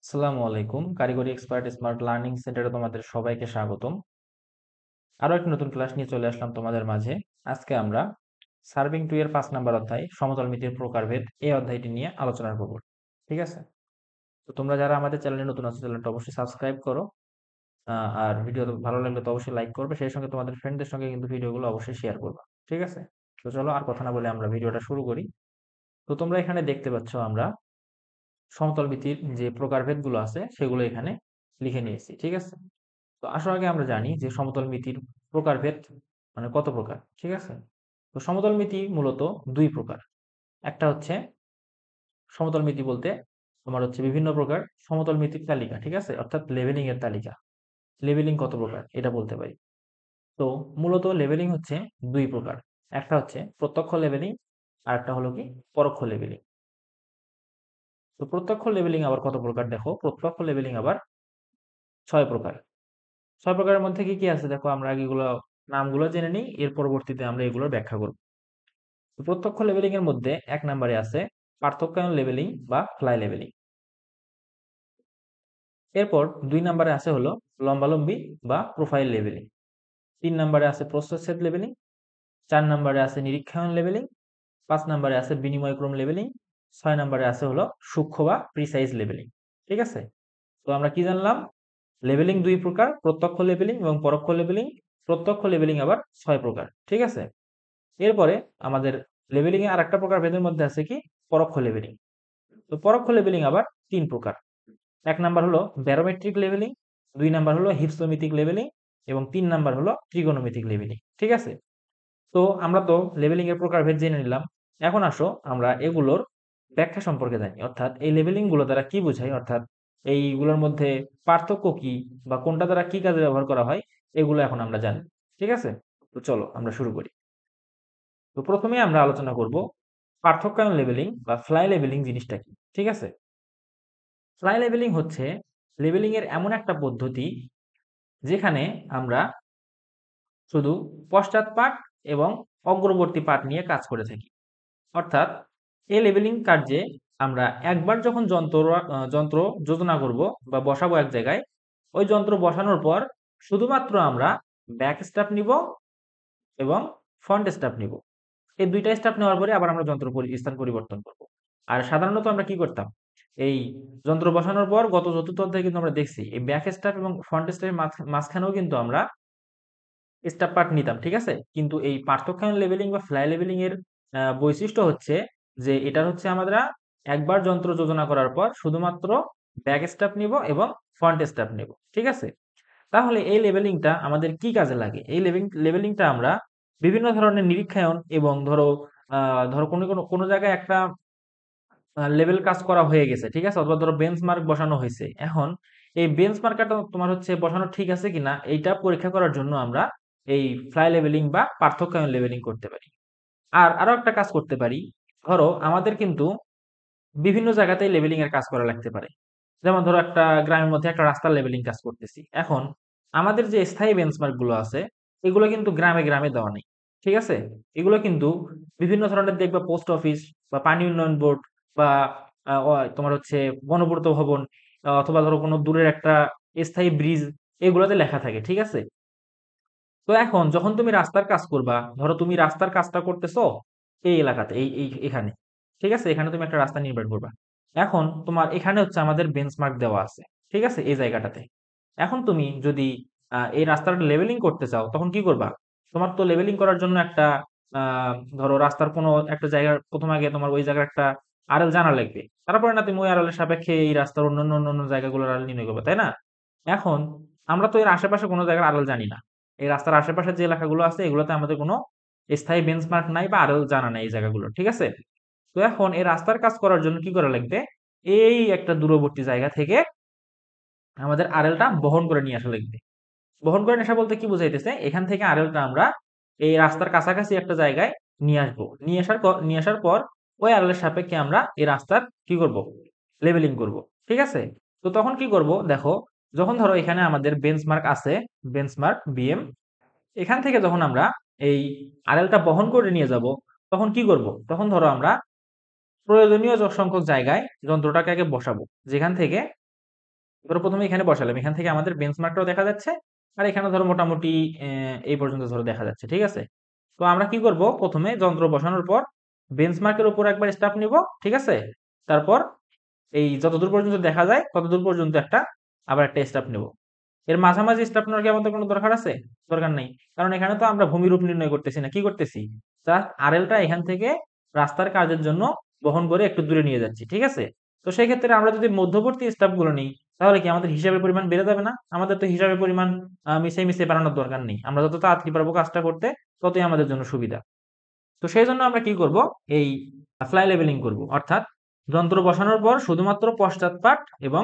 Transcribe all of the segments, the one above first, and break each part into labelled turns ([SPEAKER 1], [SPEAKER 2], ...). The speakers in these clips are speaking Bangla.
[SPEAKER 1] আসসালামু আলাইকুম। কারিগরি এক্সপার্ট স্মার্ট লার্নিং সেন্টারে তোমাদের সবাইকে স্বাগতম। আরো একটি নতুন ক্লাস নিয়ে চলে আসলাম তোমাদের মাঝে। আজকে আমরা সার্ভিং 2 এর 5 নাম্বার অধ্যায় সমতলমিতির প্রকারভেদ এই অধ্যায়টি নিয়ে আলোচনা করব। ঠিক আছে? তো তোমরা যারা আমাদের চ্যানেলে নতুন আছো চ্যানেলটা অবশ্যই সাবস্ক্রাইব করো। আর ভিডিও ভালো লাগলে তো অবশ্যই লাইক করবে। সেই সঙ্গে তোমাদের ফ্রেন্ডদের সঙ্গে কিন্তু ভিডিওগুলো অবশ্যই শেয়ার করবে। ঠিক আছে? তো চলো আর কথা না বলে আমরা ভিডিওটা শুরু করি। তো তোমরা এখানে দেখতে পাচ্ছ আমরা সমতলমিতির যে প্রকারভেদগুলো আছে সেগুলো এখানে লিখে নিয়েছি। ঠিক আছে? তো আসার আগে আমরা জানি যে সমতলমিতির প্রকারভেদ মানে কত প্রকার। ঠিক আছে? তো সমতলমিতি মূলত দুই প্রকার। একটা হচ্ছে সমতলমিতি বলতে তোমার হচ্ছে বিভিন্ন প্রকার সমতলমিতির তালিকা। ঠিক আছে? অর্থাৎ লেভেলিং এর তালিকা। লেভেলিং কত প্রকার এটা বলতে পারি। তো মূলত লেভেলিং হচ্ছে দুই প্রকার। একটা হচ্ছে প্রত্যক্ষ লেভেলিং আর একটা হলো কি পরোক্ষ লেভেলিং। তো প্রত্যক্ষ লেভেলিং আবার কত প্রকার দেখো, প্রত্যক্ষ লেভেলিং আবার 6 প্রকার। 6 প্রকারের মধ্যে কি কি আছে দেখো, আমরা আগে এগুলো নামগুলো জেনে নিই, এর পরবর্তীতে আমরা এগুলোর ব্যাখ্যা করব। তো প্রত্যক্ষ লেভেলিং এর মধ্যে 1 নম্বরে আছে পার্থক্যায়ন লেভেলিং বা ফ্লাই লেভেলিং। এরপর 2 নম্বরে আছে হলো লম্বালম্বী বা প্রোফাইল লেভেলিং। 3 নম্বরে আছে প্রস্থচ্ছেদ লেভেলিং। 4 নম্বরে আছে নিরীক্ষায়ন লেভেলিং। 5 নম্বরে আছে বিনিময়ক্রম লেভেলিং। 6 নম্বরে আছে হলো সূক্ষ্ম বা প্রিসাইজ লেভেলিং। ঠিক আছে? তো আমরা কি জানলাম? লেভেলিং দুই প্রকার, প্রত্যক্ষ লেভেলিং এবং পরোক্ষ লেভেলিং। প্রত্যক্ষ লেভেলিং আবার 6 প্রকার। ঠিক আছে? এরপরে আমাদের লেভেলিং এর আরেকটা প্রকার ভেদের মধ্যে আছে কি পরোক্ষ লেভেলিং। তো পরোক্ষ লেভেলিং আবার 3 প্রকার। 1 নাম্বার হলো ব্যারোমেট্রিক লেভেলিং, 2 নাম্বার হলো হিপসোমেট্রিক লেভেলিং এবং 3 নাম্বার হলো ট্রিগোনোমেট্রিক লেভেলিং। ঠিক আছে? তো আমরা তো লেভেলিং এর প্রকারভেদ জেনে নিলাম। এখন আসো আমরা এগুলোর ব্যাখ্যা সম্পর্কে জানি, অর্থাৎ এই লেভেলিং গুলো দ্বারা কি বোঝায়, অর্থাৎ এইগুলোর মধ্যে পার্থক্য কি বা কোনটা দ্বারা কি কাজে ব্যবহার করা হয়, এগুলো এখন আমরা জানি। ঠিক আছে? তো চলো আমরা শুরু করি। তো প্রথমে আমরা আলোচনা করব পার্থক্যায়ন লেভেলিং বা ফ্লাই লেভেলিং জিনিসটা কি। ঠিক আছে? ফ্লাই লেভেলিং হচ্ছে লেভেলিং এর এমন একটা পদ্ধতি যেখানে আমরা শুধু পশ্চাৎ পাঠ এবং অগ্রবর্তী পাঠ নিয়ে কাজ করে থাকি। অর্থাৎ এই লেভেলিং কার্যে আমরা একবার যখন যন্ত্র যোজনা করব বা বসাবো এক জায়গায়, ওই যন্ত্র বসানোর পর শুধুমাত্র আমরা ব্যাক স্টেপ নিব এবং ফ্রন্ট স্টেপ নিব। এই ২টা স্টেপ নেওয়ার পরে আবার আমরা স্থান পরিবর্তন করব। আর সাধারণত আমরা কি করতাম? এই যন্ত্র বসানোর পর গত চতুর্থ অধ্যায়ে কিন্তু আমরা দেখছি এই ব্যাক স্টেপ এবং ফ্রন্ট স্টেপের মাঝখানেও কিন্তু আমরা স্টেপ পার্ট নিতাম। ঠিক আছে? কিন্তু এই পার্থক্যায়ন লেভেলিং বা ফ্লাই লেভেলিং এর বৈশিষ্ট্য হচ্ছে যে এটার হচ্ছে আমরা একবার যন্ত্র যোজনা করার পর শুধুমাত্র ব্যাক স্টেপ নিব এবং ফ্রন্ট স্টেপ নিব। ঠিক আছে? তাহলে এই লেভেলিংটা আমাদের কি কাজে লাগে? এই লেভেলিংটা আমরা বিভিন্ন ধরনের নিরীক্ষায়ন এবং ধরো কোনো জায়গায় একটা লেভেল কাজ করা হয়ে গেছে। ঠিক আছে? অথবা ধরো বেঞ্চমার্ক বসানো হয়েছে। এখন এই বেঞ্চমার্কটা তোমার হচ্ছে বসানো ঠিক আছে কিনা এইটা পরীক্ষা করার জন্য আমরা এই ফ্লাই লেভেলিং বা পার্থক্যায়ন লেভেলিং করতে পারি। আর আরো একটা কাজ করতে পারি। ধরো আমাদের কিন্তু বিভিন্ন জায়গাতেই লেভেলিং এর কাজ করা লাগতে পারে। যেমন ধরো একটা গ্রামের মধ্যে একটা রাস্তার লেভেলিং কাজ করতেছি। এখন আমাদের যে স্থায়ী বেঞ্চমার্ক গুলো আছে এগুলো কিন্তু গ্রামে গ্রামে দেওয়া নেই। ঠিক আছে? এগুলো কিন্তু বিভিন্ন ধরনের দেখবা পোস্ট অফিস বা পানি উন্নয়ন বোর্ড বা তোমার হচ্ছে গণপূর্ত ভবন অথবা ধরো কোনো দূরের একটা স্থায়ী ব্রিজ এগুলোতে লেখা থাকে। ঠিক আছে? তো এখন যখন তুমি রাস্তার কাজ করবা, ধরো তুমি রাস্তার কাজটা করতেছো এই এলাকাতে, এখানে। ঠিক আছে? এখানে তুমি একটা রাস্তা নির্মাণ করবা। এখন তোমার এখানে হচ্ছে আমাদের বেঞ্চমার্ক দেওয়া আছে। ঠিক আছে? এই জায়গাটাতে। এখন তুমি যদি এই রাস্তাটা লেভেলিং করতে চাও তখন কি করবা? তোমার তো লেভেলিং করার জন্য একটা ধরো রাস্তার কোনো একটা জায়গার প্রথম আগে তোমার ওই জায়গার একটা আরএল জানা লাগবে। তারপরে না তুমি ওই আরএল এর সাপেক্ষে এই রাস্তার অন্যান্য জায়গাগুলোর আরএল নির্ণয় করবে, তাই না? এখন আমরা তো এর আশেপাশে কোনো জায়গার আরএল জানি না। এই রাস্তার আশেপাশে যে এলাকাগুলো আছে এগুলোতে আমাদের কোনো স্থায়ী বেঞ্চমার্ক নাই বা আরএল জানা নাই এই জায়গাগুলো। ঠিক আছে? তো এখন এই রাস্তার কাজ করার জন্য কি করা লাগবে? এই একটা দূরবর্তী জায়গা থেকে আমাদের আরএলটা বহন করে নিয়ে আসা লাগবে। বহন করে নিয়ে আসা বলতে কি বুঝাইতেছে? এখান থেকে আরএলটা আমরা এই রাস্তার কাছাকাছি একটা জায়গায় নিয়ে আসবো। নিয়ে আসার পর ওই আরএল এর সাপেক্ষে আমরা এই রাস্তার কি করব? লেভেলিং করব। ঠিক আছে? তো তখন কি করব? দেখো, যখন ধরো এখানে আমাদের বেঞ্চমার্ক আছে, বেঞ্চমার্ক বিএম, এখান থেকে যখন আমরা এই আরএলটা বহন করে নিয়ে যাব, তখন কি করব? তখন ধরো আমরা প্রয়োজনীয় সংখ্যক জায়গায় যন্ত্রটাকে আগে বসাবো। যেখান থেকে ধরো প্রথমে এখানে বসালাম, এখান থেকে আমাদের বেঞ্চমার্কটাও দেখা যাচ্ছে, আর এখানে ধরো মোটামুটি এই পর্যন্ত ধরো দেখা যাচ্ছে, ঠিক আছে। তো আমরা কি করব, প্রথমে যন্ত্র বসানোর পর বেঞ্চমার্কের উপর একবার স্টেপ নিব, ঠিক আছে। তারপর এই যতদূর পর্যন্ত দেখা যায় ততদূর পর্যন্ত আবার একটা স্টেপ নেব। এর মাঝামাঝি স্টেপ নেওয়ার কি আমাদের কোনো দরকার আছে? দরকার নেই, কারণ এখানে তো আমরা ভূমিরূপ নির্ণয় করতেছি না, কি করতেছি, জাস্ট আরএলটা এখান থেকে রাস্তার কাজের জন্য বহন করে একটু দূরে নিয়ে যাচ্ছি, ঠিক আছে। তো সেই ক্ষেত্রে আমরা যদি মধ্যবর্তী স্টেপগুলো নিই, তাহলে কি আমাদের হিসাবের পরিমাণ বেড়ে যাবে না? আমাদের তো হিসাবের পরিমাণ মিশিয়ে মিশিয়ে বাড়ানোর দরকার নেই, আমরা যত তাড়াতাড়ি পারবো কাজটা করতে ততই আমাদের জন্য সুবিধা। তো সেই জন্য আমরা কি করব, এই ফ্লাই লেভেলিং করব, অর্থাৎ যন্ত্র বসানোর পর শুধুমাত্র পশ্চাৎ পাট এবং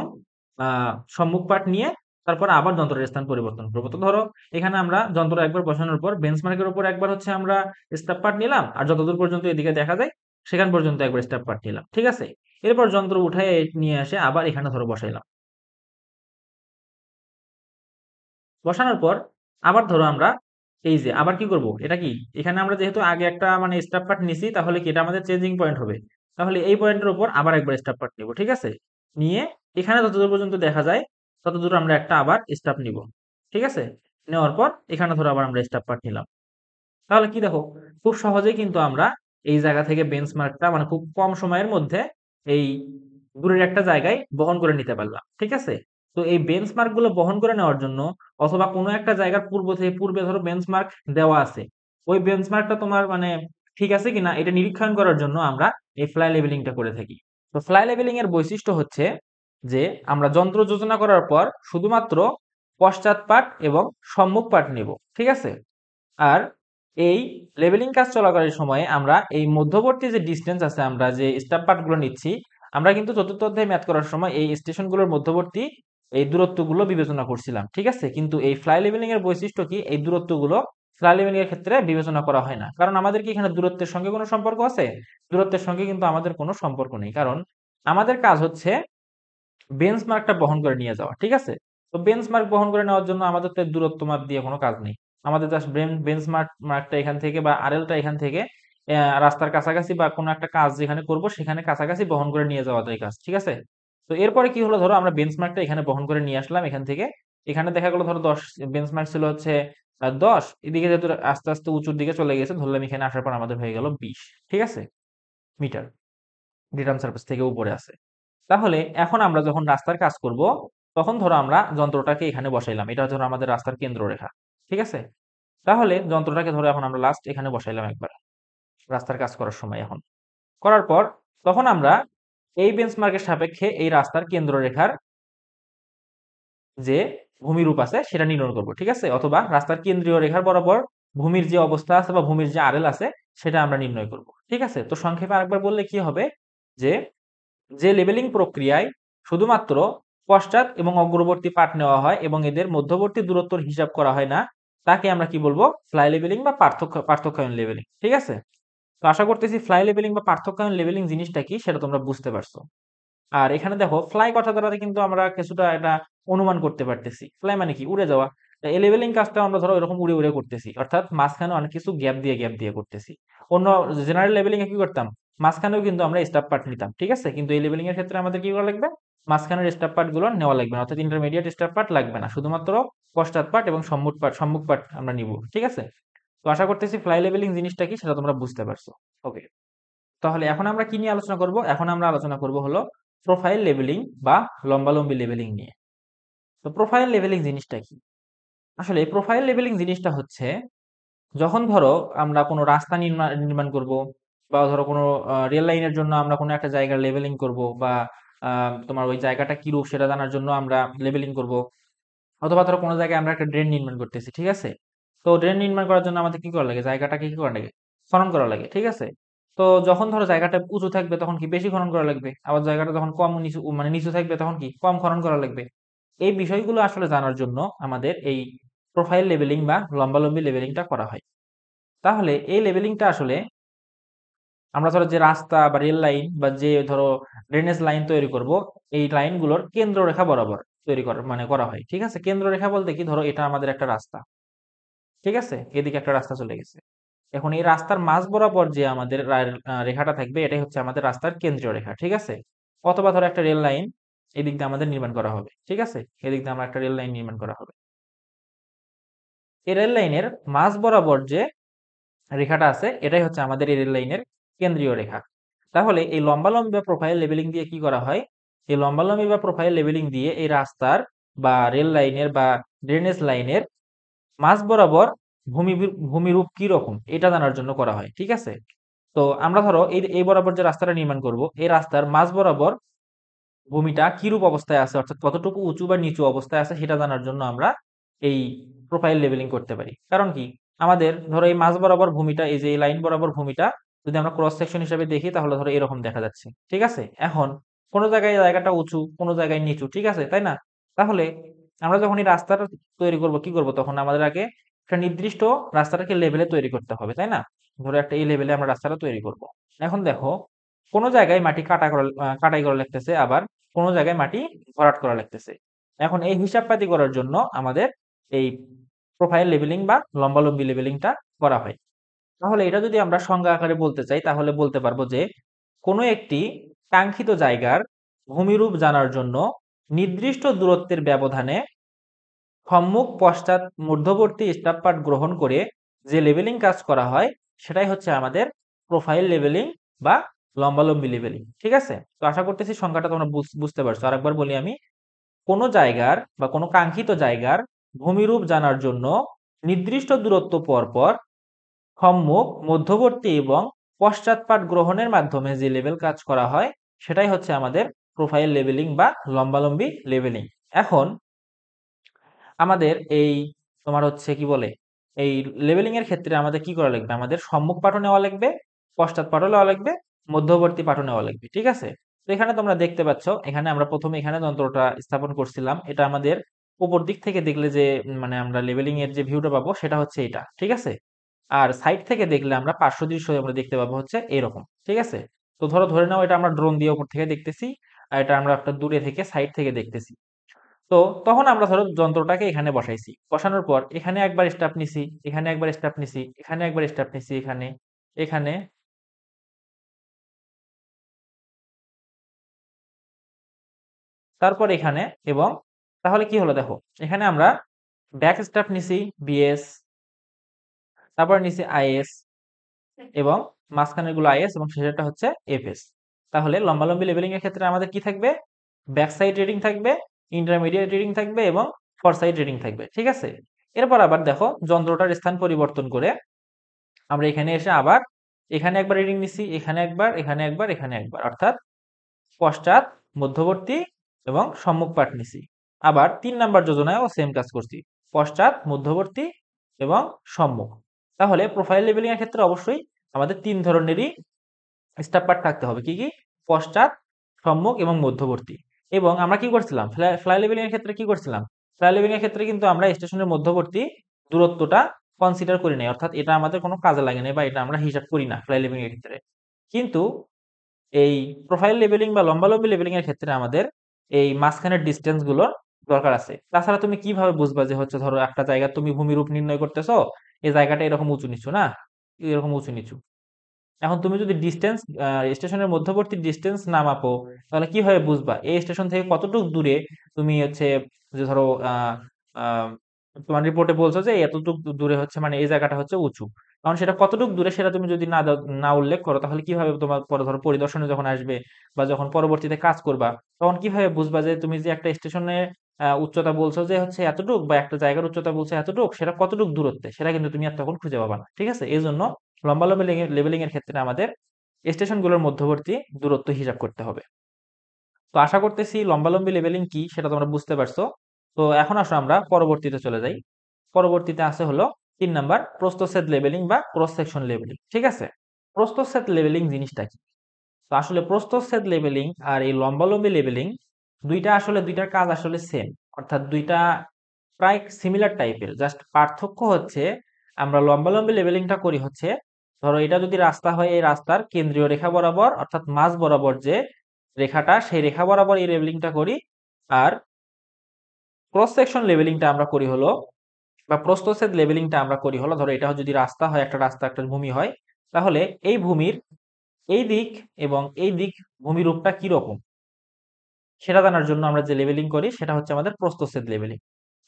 [SPEAKER 1] সম্মুখ পাট নিয়ে তারপর আবার যন্ত্রের স্থান পরিবর্তন করবো। তো ধরো এখানে আমরা যন্ত্র একবার বসানোর পর বেঞ্চমার্কের উপর একবার হচ্ছে আমরা স্টেপ পাট নিলাম, আর যতদূর পর্যন্ত এদিকে দেখা যায় সেখান পর্যন্ত একবার স্টেপ পাট নিলাম, ঠিক আছে। এরপর যন্ত্র উঠায় নিয়ে আসে আবার এখানে ধরো বসাইলাম। বসানোর পর আবার ধরো আমরা এই যে আবার কি করব, এটা কি, এখানে আমরা যেহেতু আগে একটা মানে স্টাফ পার্ট নিছি, তাহলে কি এটা আমাদের চেঞ্জিং পয়েন্ট হবে। তাহলে এই পয়েন্টের উপর আবার একবার স্টাফ পার্ট নিব, ঠিক আছে। নিয়ে এখানে যতদূর পর্যন্ত দেখা যায় ততদূর আমরা একটা আবার স্টাফ নিব, ঠিক আছে। নেওয়ার পর এখানে ধরো আবার আমরা স্টাফ পার্ট নিলাম। তাহলে কি দেখো, খুব সহজেই কিন্তু আমরা এই জায়গা থেকে বেঞ্চমার্কটা মানে খুব কম সময়ের মধ্যে এই দূরের একটা জায়গায় বহন করে নিতে পারলাম, ঠিক আছে। তো এই বেঞ্চমার্ক গুলো বহন করে নেওয়ার জন্য, অথবা কোনো একটা জায়গার পূর্বে ধরো বেঞ্চমার্ক দেওয়া আছে, ওই বেঞ্চমার্কটা তোমার মানে ঠিক আছে কিনা এটা নিরীক্ষণ করার জন্য আমরা এই ফ্লাই লেভেলিংটা করে থাকি। তো ফ্লাই লেভেলিং এর বৈশিষ্ট্য হচ্ছে যে আমরা যন্ত্র যোজনা করার পর শুধুমাত্র পশ্চাৎ পাট এবং সম্মুখ পাট নেব, ঠিক আছে। আর এই লেভেলিং কাজ চলাকালীন সময়ে আমরা এই মধ্যবর্তী যে ডিস্টেন্স আছে, আমরা যে স্টাপ পার্ট গুলো নিচ্ছি, আমরা কিন্তু চতুর্থ অধ্যায় ম্যাথ করার সময় এই স্টেশনগুলোর মধ্যবর্তী এই দূরত্বগুলো বিবেচনা করছিলাম, ঠিক আছে। কিন্তু এই ফ্লাই লেভেলিং এর বৈশিষ্ট্য কি, এই দূরত্বগুলো ফ্লাই লেভেলিং এর ক্ষেত্রে বিবেচনা করা হয় না, কারণ আমাদের কি এখানে দূরত্বের সঙ্গে কোনো সম্পর্ক আছে? দূরত্বের সঙ্গে কিন্তু আমাদের কোনো সম্পর্ক নেই, কারণ আমাদের কাজ হচ্ছে বেঞ্চমার্কটা বহন করে নিয়ে যাওয়া, ঠিক আছে। তো বেঞ্চমার্ক বহন করে নেওয়ার জন্য আমাদের তো দূরত্ব মাপ দিয়ে কোনো কাজ নেই। আমাদের জাস্ট বেঞ্চমার্কটা এখান থেকে বা আরএলটা এখান থেকে রাস্তার কাছাকাছি বা কোনো একটা কাজ যেখানে করব সেখানে কাছাকাছি বহন করে নিয়ে যাওয়াটাই কাজ, ঠিক আছে। তো এরপরে কি হলো, ধরো আমরা বেঞ্চমার্কটা এখানে বহন করে নিয়ে আসলাম এখান থেকে। এখানে দেখা গেলো ধরো 10 বেঞ্চমার্ক ছিল হচ্ছে 10, এদিকে যেহেতু আস্তে আস্তে উঁচুর দিকে চলে গেছে, ধরলাম এখানে আসার পর আমাদের হয়ে গেল 20, ঠিক আছে, মিটার গ্রাম সার্ফেস থেকে উপরে আছে। তাহলে এখন আমরা যখন রাস্তার কাজ করব, তখন ধরো আমরা যন্ত্রটাকে এখানে বসাইলাম, এটা ধরো আমাদের রাস্তার কেন্দ্র রেখা, ঠিক আছে। তাহলে যন্ত্রটাকে ধরো এখন আমরা লাস্ট এখানে বসাইলাম একবার রাস্তার কাজ করার সময়। এখন করার পর তখন আমরা এই বেঞ্চমার্কের সাপেক্ষে এই রাস্তার কেন্দ্র রেখার যে ভূমিরূপ আছে সেটা নির্ণয় করব, ঠিক আছে, অথবা রাস্তার কেন্দ্রীয় রেখার বরাবর ভূমির যে অবস্থা আছে বা ভূমির যে আরএল আছে সেটা আমরা নির্ণয় করব, ঠিক আছে। তো সংক্ষেপে আরেকবার বললে কি হবে, যে যে লেবেলিং প্রক্রিয়ায় শুধুমাত্র পশ্চাৎ এবং অগ্রবর্তী পাঠ নেওয়া হয় এবং এদের মধ্যবর্তী দূরত্বর হিসাব করা হয় না, তাকে আমরা কি বলবো, ফ্লাই লেবেলিং বা পার্থক্যায়ন লেবেলিং, ঠিক আছে। তো আশা করতেছি ফ্লাই লেবেলিং বা পার্থক্যায়ন লেবেলিং জিনিসটা কি সেটা তোমরা বুঝতে পারছো। আর এখানে দেখো ফ্লাই কথা দ্বারা কিন্তু আমরা কিছুটা এটা অনুমান করতে পারতেছি, ফ্লাই মানে কি, উড়ে যাওয়া। এই লেভেলিং কাজটা আমরা ধরো এরকম উড়ে উড়ে করতেছি, অর্থাৎ মাঝখানে অনেক কিছু গ্যাপ দিয়ে করতেছি। অন্য জেনারেল লেভেলিং এ কি করতাম, মাঝখানেও কিন্তু আমরা স্টাফ পার্ট নিতাম, ঠিক আছে। কিন্তু এই লেভেলিং এর ক্ষেত্রে আমাদের কি করা লাগবে, মাঝখানের স্টাফ পার্ট গুলো নেওয়া লাগবে না, অর্থাৎ ইন্টারমিডিয়েট স্টাফ পার্ট লাগবে না, শুধুমাত্র পশ্চাৎ পার্ট এবং সম্মুখ পার্ট আমরা নিব, ঠিক আছে। তো আশা করতেছি ফ্লাই লেভেলিং জিনিসটা কি সেটা তোমরা বুঝতে পারছো। ওকে, তাহলে এখন আমরা কি নিয়ে আলোচনা করব, এখন আমরা আলোচনা করব হলো প্রোফাইল লেভেলিং বা লম্বালম্বি লেভেলিং নিয়ে। তো প্রোফাইল লেভেলিং জিনিসটা কি, আসলে প্রোফাইল লেভেলিং জিনিসটা হচ্ছে যখন ধরো আমরা কোনো রাস্তা নির্মাণ করব, বা ধরো কোনো রেল লাইনের জন্য আমরা কোনো একটা জায়গার লেভেলিং করব, বা তোমার ওই জায়গাটা কি রূপ সেটা জানার জন্য আমরা লেভেলিং করব, অথবা ধরো কোনো জায়গায় আমরা একটা ড্রেন নির্মাণ করতেছি, ঠিক আছে। তো ড্রেন নির্মাণ করার জন্য আমাদের কি করা লাগে, জায়গাটাকে কি করা লাগে, খনন করা লাগে, ঠিক আছে। তো যখন ধরো জায়গাটা উঁচু থাকবে তখন কি বেশি খনন করা লাগবে, আবার জায়গাটা যখন কম নিচু মানে নিচু থাকবে তখন কি কম খনন করা লাগবে। এই বিষয়গুলো আসলে জানার জন্য আমাদের এই প্রোফাইল লেভেলিং বা লম্বালম্বি লেভেলিংটা করা হয়। তাহলে এই লেভেলিংটা আসলে আমরা ধরো যে রাস্তা বা রেল লাইন বা যে ধরো ড্রেনেজ লাইন তৈরি করব, এই লাইনগুলোর কেন্দ্র রেখা বরাবর তৈরি করা মানে করা হয়, ঠিক আছে। কেন্দ্র রেখা বলতে কি, ধরো এটা আমাদের একটা রাস্তা, ঠিক আছে, এদিকে একটা রাস্তা চলে গেছে। এখন এই রাস্তার মাঝ বরাবর যে আমাদের রেখাটা থাকবে এটাই হচ্ছে আমাদের রাস্তার কেন্দ্রীয় রেখা, ঠিক আছে। অথবা ধরো একটা রেল লাইন, এই দিক দিয়ে আমাদের নির্মাণ করা হবে, ঠিক আছে? এদিক দিয়ে আমরা একটা রেল লাইন নির্মাণ করা হবে। এই রেল লাইনের মাঝ বরাবর যে রেখাটা আছে এটাই হচ্ছে আমাদের এই রেল লাইনের কেন্দ্রীয় রেখা। তাহলে এই লম্বালম্বি বা প্রোফাইল লেভেলিং দিয়ে কি করা হয়? এই লম্বালম্বি বা প্রোফাইল লেভেলিং দিয়ে এই রাস্তার বা রেল লাইনের বা ড্রেনেজ লাইনের মাঝ বরাবর ভূমিরূপ কি রকম এটা জানার জন্য করা হয়, ঠিক আছে? তো আমরা ধরো এই বরাবর যে রাস্তাটা নির্মাণ করব, এই রাস্তার মাঝ বরাবর ভূমিটা কিরূপ অবস্থায় আছে, অর্থাৎ কতটুকু উঁচু বা নিচু অবস্থায় আছে সেটা জানার জন্য আমরা এই প্রোফাইল লেভেলিং করতে পারি। কারণ কি, আমাদের ধরো এই মাঝ বরাবর ভূমিটা, এই যে এই লাইন বরাবর ভূমিটা যদি আমরা ক্রস সেকশন হিসেবে দেখি তাহলে ধরো এরকম দেখা যাচ্ছে, ঠিক আছে? এখন কোনো জায়গায় জায়গাটা উঁচু, কোনো জায়গায় নিচু, ঠিক আছে, তাই না? তাহলে আমরা যখন এই রাস্তাটা তৈরি করব কি করব, তখন আমাদের আগে একটা নির্দিষ্ট রাস্তাটাকে লেভেলে তৈরি করতে হবে, তাই না? ধরো একটা এই লেভেলে আমরা রাস্তাটা তৈরি করব। এখন দেখো, কোনো জায়গায় মাটি কাটাই করা লাগতেছে, আবার কোনো জায়গায় মাটি ভরাট করা লাগতেছে। এখন এই হিসাব পাতি করার জন্য আমাদের এই প্রোফাইল লেভেলিং বা লম্বালম্বি লেভেলিংটা করা হয়। তাহলে এটা যদি আমরা সংজ্ঞা আকারে বলতে চাই তাহলে বলতে পারবো যে কোনো একটি কাঙ্ক্ষিত জায়গার ভূমিরূপ জানার জন্য নির্দিষ্ট দূরত্বের ব্যবধানে সম্মুখ পশ্চাৎ মধ্যবর্তী স্টাফপার্ট গ্রহণ করে যে লেভেলিং কাজ করা হয় সেটাই হচ্ছে আমাদের প্রোফাইল লেভেলিং বা লম্বালম্বি লেভেলিং, ঠিক আছে? তো আশা করতেছি সংখ্যাটা তোমরা বুঝতে পারছো। আরেকবার বলি আমি, কোনো জায়গার বা কোনো কাঙ্ক্ষিত জায়গার ভূমিরূপ জানার জন্য নির্দিষ্ট দূরত্ব পর পর সম্মুখ, মধ্যবর্তী এবং পশ্চাৎপাট গ্রহণের মাধ্যমে যে লেভেল কাজ করা হয় সেটাই হচ্ছে আমাদের প্রোফাইল লেভেলিং বা লম্বালম্বি লেভেলিং। এখন আমাদের এই তোমার হচ্ছে কি বলে, এই লেভেলিং এর ক্ষেত্রে আমাদের কি করা লাগবে? আমাদের সম্মুখ পাঠও নেওয়া লাগবে, পশ্চাৎ পাঠও নেওয়া লাগবে, মধ্যবর্তী পাঠও নেওয়া লাগবে, ঠিক আছে? তো এখানে তোমরা দেখতে পাচ্ছ, এখানে আমরা প্রথমে এখানে যন্ত্রটা স্থাপন করছিলাম। এটা আমাদের উপর দিক থেকে দেখলে যে মানে আমরা লেভেলিং এর যে ভিউটা পাবো সেটা হচ্ছে এটা, ঠিক আছে? আর সাইড থেকে দেখলে আমরা পার্শ্ব দৃশ্য আমরা দেখতে পাবো হচ্ছে এরকম, ঠিক আছে? তো ধরে নাও এটা আমরা ড্রোন দিয়ে উপর থেকে দেখতেছি, আর এটা আমরা একটা দূরে থেকে সাইড থেকে দেখতেছি। তো তখন আমরা ধরো যন্ত্রটাকে এখানে বসাইছি, বসানোর পর এখানে একবার স্টেপ নিছি, এখানে একবার স্টেপ নিছি, এখানে একবার স্টেপ নিছি, এখানে এখানে তারপর এখানে, এবং তাহলে কি হলো দেখো, এখানে আমরা ব্যাক স্টেপ নিছি বিএস, তারপর নিছি আইএস, এবং মাঝখানের গুলো আইএস এবং শেষেরটা হচ্ছে এফএস। তাহলে লম্বালম্বি লেভেলিং এর ক্ষেত্রে আমাদের কি থাকবে? ব্যাক সাইড রিডিং থাকবে, ইন্টারমিডিয়েট রিডিং থাকবে এবং ফর সাইড রিডিং থাকবে, ঠিক আছে? এরপর আবার দেখো যন্ত্রটার স্থান পরিবর্তন করে আমরা এখানে এসে আবার এখানে একবার রিডিং নিছি, এখানে একবার, এখানে একবার, এখানে একবার, অর্থাৎ পশ্চাৎ, মধ্যবর্তী এবং সম্মুখ পাঠ নিছি। আবার ৩ নাম্বার যোজনায়ও সেম কাজ করছি, পশ্চাৎ, মধ্যবর্তী এবং সম্মুখ। তাহলে প্রোফাইল লেভেলিং এর ক্ষেত্রে অবশ্যই আমাদের ৩ ধরনেরই স্টাফ পার্ট থাকতে হবে। কি কি? পশ্চাৎ, সম্মুখ এবং মধ্যবর্তী। এবং আমরা কি করছিলাম, ফ্লাই লেভেলিং এর ক্ষেত্রে কি করছিলাম? ফ্লাই লেভেলিং এর ক্ষেত্রে কিন্তু আমরা স্টেশনের মধ্যবর্তী দূরত্বটা কনসিডার করি নাই, অর্থাৎ এটা আমাদের কোনো কাজে লাগে নাই বা এটা আমরা হিসাব করি না ফ্লাই লেভেলিং এর ক্ষেত্রে। কিন্তু এই প্রোফাইল লেভেলিং বা লম্বালম্বি লেভেলিং এর ক্ষেত্রে আমাদের এই মাঝখানের ডিসটেন্স গুলোর দরকার আছে। তাছাড়া তুমি কিভাবে বুঝবা যে হচ্ছে ধরো একটা জায়গা তুমি ভূমিরূপ নির্ণয় করতেছো, এই জায়গাটা এরকম উঁচু নিচু না, এরকম উঁচু নিচু। এখন তুমি যদি ডিসটেন্স স্টেশনের মধ্যবর্তী ডিসটেন্স না মাপো তাহলে কিভাবে বুঝবা এই স্টেশন থেকে কতটুকু দূরে তুমি হচ্ছে, যে ধরো আহ, তোমার রিপোর্টে বলছো যে এতটুকু দূরে হচ্ছে মানে এই জায়গাটা হচ্ছে উঁচু। কারণ সেটা কতটুকু দূরে সেটা তুমি যদি না উল্লেখ করো তাহলে কিভাবে তোমার পরে ধরো পরিদর্শনে যখন আসবে বা যখন পরবর্তীতে কাজ করবা তখন কিভাবে বুঝবা যে তুমি যে একটা স্টেশনে উচ্চতা বলছো যে হচ্ছে এতটুক, বা একটা জায়গার উচ্চতা বলছো এতটুক, সেটা কতটুক দূরত্বে সেটা কিন্তু তুমি আর তখন খুঁজে পাবা না, ঠিক আছে? এই জন্য লম্বালম্বি লেভেলিং এর ক্ষেত্রে আমাদের স্টেশনগুলোর মধ্যবর্তী দূরত্ব হিসাব করতে হবে। তো আশা করতেছি লম্বালম্বি লেভেলিং কি সেটা তোমরা বুঝতে পারছো। তো এখন আসো আমরা পরবর্তীতে চলে যাই। পরবর্তীতে আছে হলো ৩ নাম্বার প্রস্থচ্ছেদ লেভেলিং বা ক্রস সেকশন লেভেলিং, ঠিক আছে? প্রস্থচ্ছেদ লেভেলিং জিনিসটা কি? তো আসলে প্রস্থচ্ছেদ লেভেলিং আর এই লম্বালম্বি লেভেলিং দুইটার কাজ আসলে সেম, অর্থাৎ দুইটা প্রায় সিমিলার টাইপের, জাস্ট পার্থক্য হচ্ছে আমরা লম্বালম্বি লেভেলিংটা করি হচ্ছে ধরো এটা যদি রাস্তা হয় এই রাস্তার কেন্দ্রীয় রেখা বরাবর, অর্থাৎ মাঝ বরাবর যে রেখাটা সেই রেখা বরাবর এই লেভেলিংটা করি। আর ক্রস সেকশন লেভেলিংটা আমরা করি হলো, বা প্রস্থচ্ছেদ লেভেলিংটা আমরা করি হলো, ধরো এটা যদি রাস্তা হয়, একটা রাস্তা একটা ভূমি হয়, তাহলে এই ভূমির এই দিক এবং এই দিক ভূমিরূপটা কি রকম সেটা জানার জন্য আমরা যে লেভেলিং করি সেটা হচ্ছে আমাদের প্রস্থচ্ছেদ লেভেলিং।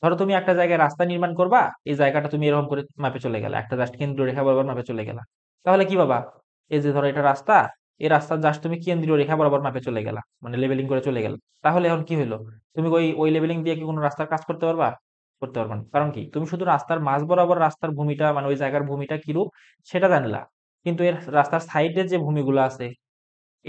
[SPEAKER 1] ধরো তুমি একটা জায়গায় রাস্তা নির্মাণ করবা, এই জায়গাটা তুমি এরকম করে মাপে চলে গেলা, একটা জাস্ট কেন্দ্রীয় রেখা বরাবর মাপে চলে গেলা, তাহলে কি পাবা? এই যে ধরো এটা রাস্তা, এই রাস্তার জাস্ট তুমি কেন্দ্রীয় রেখা বরাবর মাপে চলে গেলা, মানে লেভেলিং করে চলে গেলা, তাহলে এখন কি হলো? তুমি ওই লেভেলিং দিয়ে কি কোনো রাস্তার কাজ করতে পারবা? করতে পারবা না। কারণ কি? তুমি শুধু রাস্তার মাঝ বরাবর রাস্তার ভূমিটা, মানে ওই জায়গার ভূমিটা কিরূপ সেটা জানলা, কিন্তু এর রাস্তার সাইডের যে ভূমিগুলো আছে,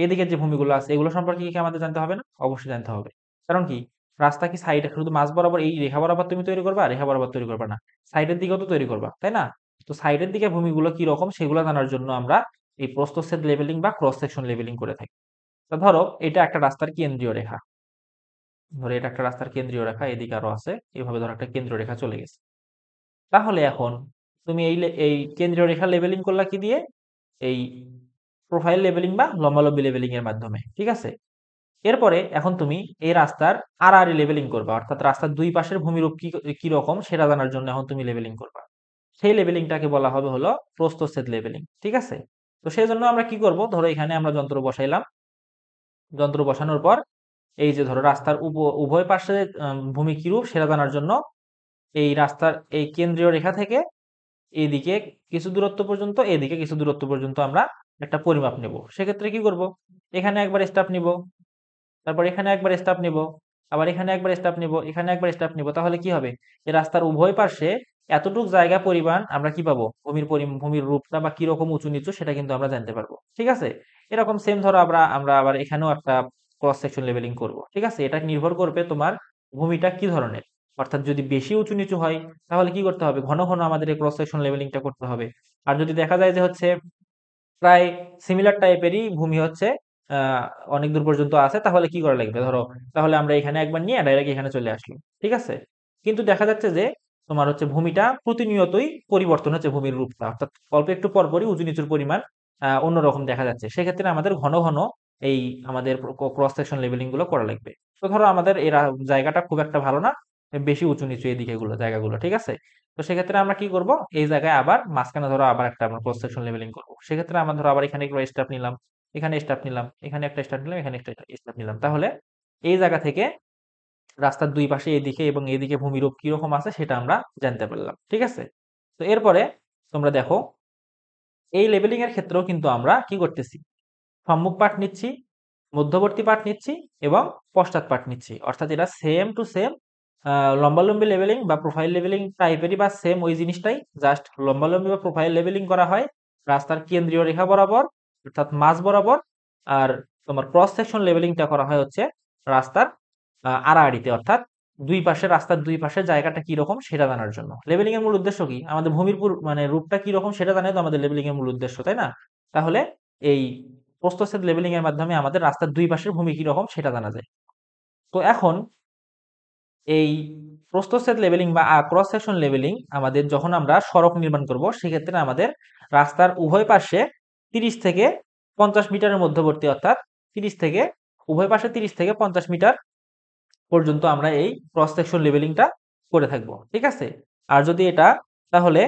[SPEAKER 1] এদিকে যে ভূমিগুলো আছে, এগুলো সম্পর্কে কি আমাদের জানতে হবে না? অবশ্যই জানতে হবে। কারণ কি? রাস্তা কি সাইডে শুধু মাঝ বরাবর এই রেখা বরাবর তুমি তৈরি করবা? রেখা বরাবর তৈরি করবা না, সাইডের দিকেও তো তৈরি করবা, তাই না? তো সাইডের দিকে ভূমিগুলো কি রকম সেগুলো জানার জন্য আমরা এই প্রস্থচ্ছেদ লেভেলিং বা ক্রস সেকশন লেভেলিং করে থাকি। তো ধরো এটা একটা রাস্তার কেন্দ্রীয় রেখা, ধরো এটা একটা রাস্তার কেন্দ্রীয় রেখা, এদিকে আরো আছে, এইভাবে ধরো একটা কেন্দ্রীয় রেখা চলে গেছে। তাহলে এখন তুমি এই কেন্দ্রীয় রেখা লেভেলিং করলা কি দিয়ে? এই প্রোফাইল লেভেলিং বা লম্বালম্বি লেভেলিং এর মাধ্যমে, ঠিক আছে? এরপরে এখন তুমি এই রাস্তার আড়াআড়ি লেভেলিং করবা, অর্থাৎ রাস্তার দুই পাশের ভূমিরূপ কি রকম সেটা জানার জন্য এখন তুমি লেভেলিং করবা। সেই লেভেলিংটাকে বলা হবে হলো প্রস্থচ্ছেদ লেভেলিং, ঠিক আছে? তো সেই জন্য আমরা কি করব, ধরো এখানে আমরা যন্ত্র বসাইলাম, যন্ত্র বসানোর পর এই যে ধরো রাস্তার উভয় পাশে ভূমি কিরূপ সেটা জানার জন্য এই রাস্তার এই কেন্দ্রীয় রেখা থেকে এইদিকে কিছু দূরত্ব পর্যন্ত, এদিকে কিছু দূরত্ব পর্যন্ত আমরা একটা পরিমাপ নেব। সেক্ষেত্রে কি করব? এখানে একবার স্টেপ নিব, তারপর এখানে একবার স্টেপ নিব, আবার এখানে একবার স্টেপ নিব, এখানে একবার স্টেপ নিব, তাহলে কি হবে? এই রাস্তার উভয় পাশে এতটুক জায়গা পরিমাণ আমরা কি পাবো? ভূমির রূপটা বা কিরকম উঁচু নিচু সেটা কিন্তু আমরা জানতে পারবো, ঠিক আছে? এরকম সেম ধরো আমরা আবার এখানেও একটা ক্রস সেকশন লেভেলিং করব, ঠিক আছে? এটা নির্ভর করবে তোমার ভূমিটা কি ধরনের। অর্থাৎ যদি বেশি উঁচু নিচু হয় তাহলে কি করতে হবে? ঘন ঘন আমাদের এই ক্রস সেকশন লেভেলিংটা করতে হবে। আর যদি দেখা যায় যে হচ্ছে প্রায় সিমিলার টাইপেরই ভূমি হচ্ছে, আহ অনেক দূর পর্যন্ত আছে, তাহলে কি করা লাগবে? ধরো তাহলে আমরা এখানে একবার নিয়ে ডাইরেক্ট এখানে চলে আসলাম, ঠিক আছে? কিন্তু দেখা যাচ্ছে যে তোমার হচ্ছে ভূমিটা প্রতিনিয়তই পরিবর্তন হচ্ছে, ভূমির রূপটা, অর্থাৎ অল্প একটু পরপরই উঁচু নিচুর পরিমাণ অন্যরকম দেখা যাচ্ছে। সেক্ষেত্রে আমাদের ঘন ঘন এই আমাদের ক্রস সেকশন লেভেলিং গুলো করা লাগবে। তো ধরো আমাদের এই জায়গাটা খুব একটা ভালো না, বেশি উঁচু নিচু এদিকে জায়গাগুলো, ঠিক আছে? তো সেক্ষেত্রে আমরা কি করব? এই জায়গায় আবার মাঝখানে ধরো আবার একটা আমরা ক্রস সেকশন লেভেলিং করব। সেক্ষেত্রে আমরা ধরো আবার এখানে একটা স্টেপ নিলাম, এখানে স্টেপ নিলাম, এখানে একটা স্টেপ নিলাম, এখানে একটা স্টেপ নিলাম, তাহলে এই জায়গা থেকে রাস্তার দুই পাশে এদিকে এবং এদিকে ভূমিরূপ কিরকম আছে সেটা আমরা জানতে পারলাম, ঠিক আছে? তো এরপরে তোমরা দেখো এই লেভেলিং এর ক্ষেত্রেও কিন্তু আমরা কি করতেছি? সম্মুখ পাঠ নিচ্ছি, মধ্যবর্তী পাঠ নিচ্ছি এবং পশ্চাৎ পাঠ নিচ্ছি, অর্থাৎ এটা সেম টু সেম লম্বালম্বি লেভেলিং বা প্রোফাইল লেভেলিং টাইপেরই, বা সেম ওই জিনিসটাই, জাস্ট লম্বালম্বি বা প্রোফাইল লেভেলিং করা হয় রাস্তার কেন্দ্রীয় রেখা বরাবর, অর্থাৎ মাঝ বরাবর। আর তোমার ক্রস সেকশন লেভেলিংটা করা হয় হচ্ছে রাস্তার আড়াআড়িতে, অর্থাৎ দুই পাশে, রাস্তার দুই পাশের জায়গাটা কি রকম সেটা জানার জন্য। লেভেলিং এর মূল উদ্দেশ্য কি? আমাদের ভূমির মানে রূপটা কি রকম সেটা জানাই তো আমাদের লেভেলিং এর মূল উদ্দেশ্য, তাই না? তাহলে এই প্রস্থচ্ছেদ লেভেলিং এর মাধ্যমে আমাদের রাস্তার দুই পাশের ভূমি কি রকম সেটা জানা যায়। তো এখন এই প্রস্থচ্ছেদ লেভেলিং বা ক্রস সেকশন লেভেলিং আমাদের যখন আমরা সড়ক নির্মাণ করব, সেক্ষেত্রে আমাদের রাস্তার উভয় পাশে 30 থেকে 50 মিটারের মধ্যবর্তী, অর্থাৎ 30 থেকে উভয় পাশে 30 থেকে 50 মিটার পর্যন্ত আমরা এই ক্রস সেকশন লেভেলিংটা করে থাকবো, ঠিক আছে? আর যদি এটা তাহলে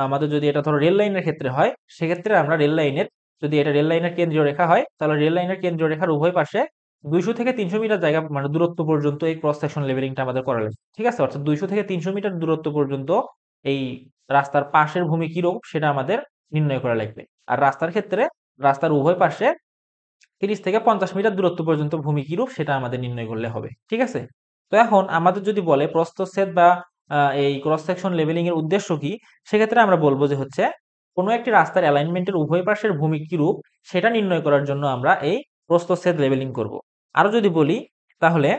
[SPEAKER 1] আমাদের যদি এটা ধরো রেল লাইনের ক্ষেত্রে হয়, সেক্ষেত্রে আমরা রেল লাইনের, যদি এটা রেল লাইনের কেন্দ্রীয় রেখা হয় তাহলে রেল লাইনের কেন্দ্রীয় রেখার উভয় পাশে 200 থেকে 300 মিটার জায়গা, মানে দূরত্ব পর্যন্ত এই ক্রস সেকশন লেভেলিংটা আমাদের করা লাগবে, ঠিক আছে? অর্থাৎ 200 থেকে 300 মিটার দূরত্ব পর্যন্ত এই রাস্তার পাশের ভূমি কিরূপ সেটা আমাদের নির্ণয় করা লাগবে। আর রাস্তার ক্ষেত্রে রাস্তার উভয় পাশে 30 থেকে 50 মিটার দূরত্ব পর্যন্ত ভূমি কিরূপ সেটা আমাদের নির্ণয় করলে হবে, ঠিক আছে? তো এখন আমাদের যদি বলে প্রস্থচ্ছেদ বা এই ক্রস সেকশন লেভেলিং এর উদ্দেশ্য কি, সেক্ষেত্রে আমরা বলবো যে হচ্ছে কোনো একটি রাস্তার অ্যালাইনমেন্টের উভয় পাশের ভূমি কিরূপ সেটা নির্ণয় করার জন্য আমরা এই প্রস্থচ্ছেদ লেভেলিং করব। আরো যদি বলি তাহলে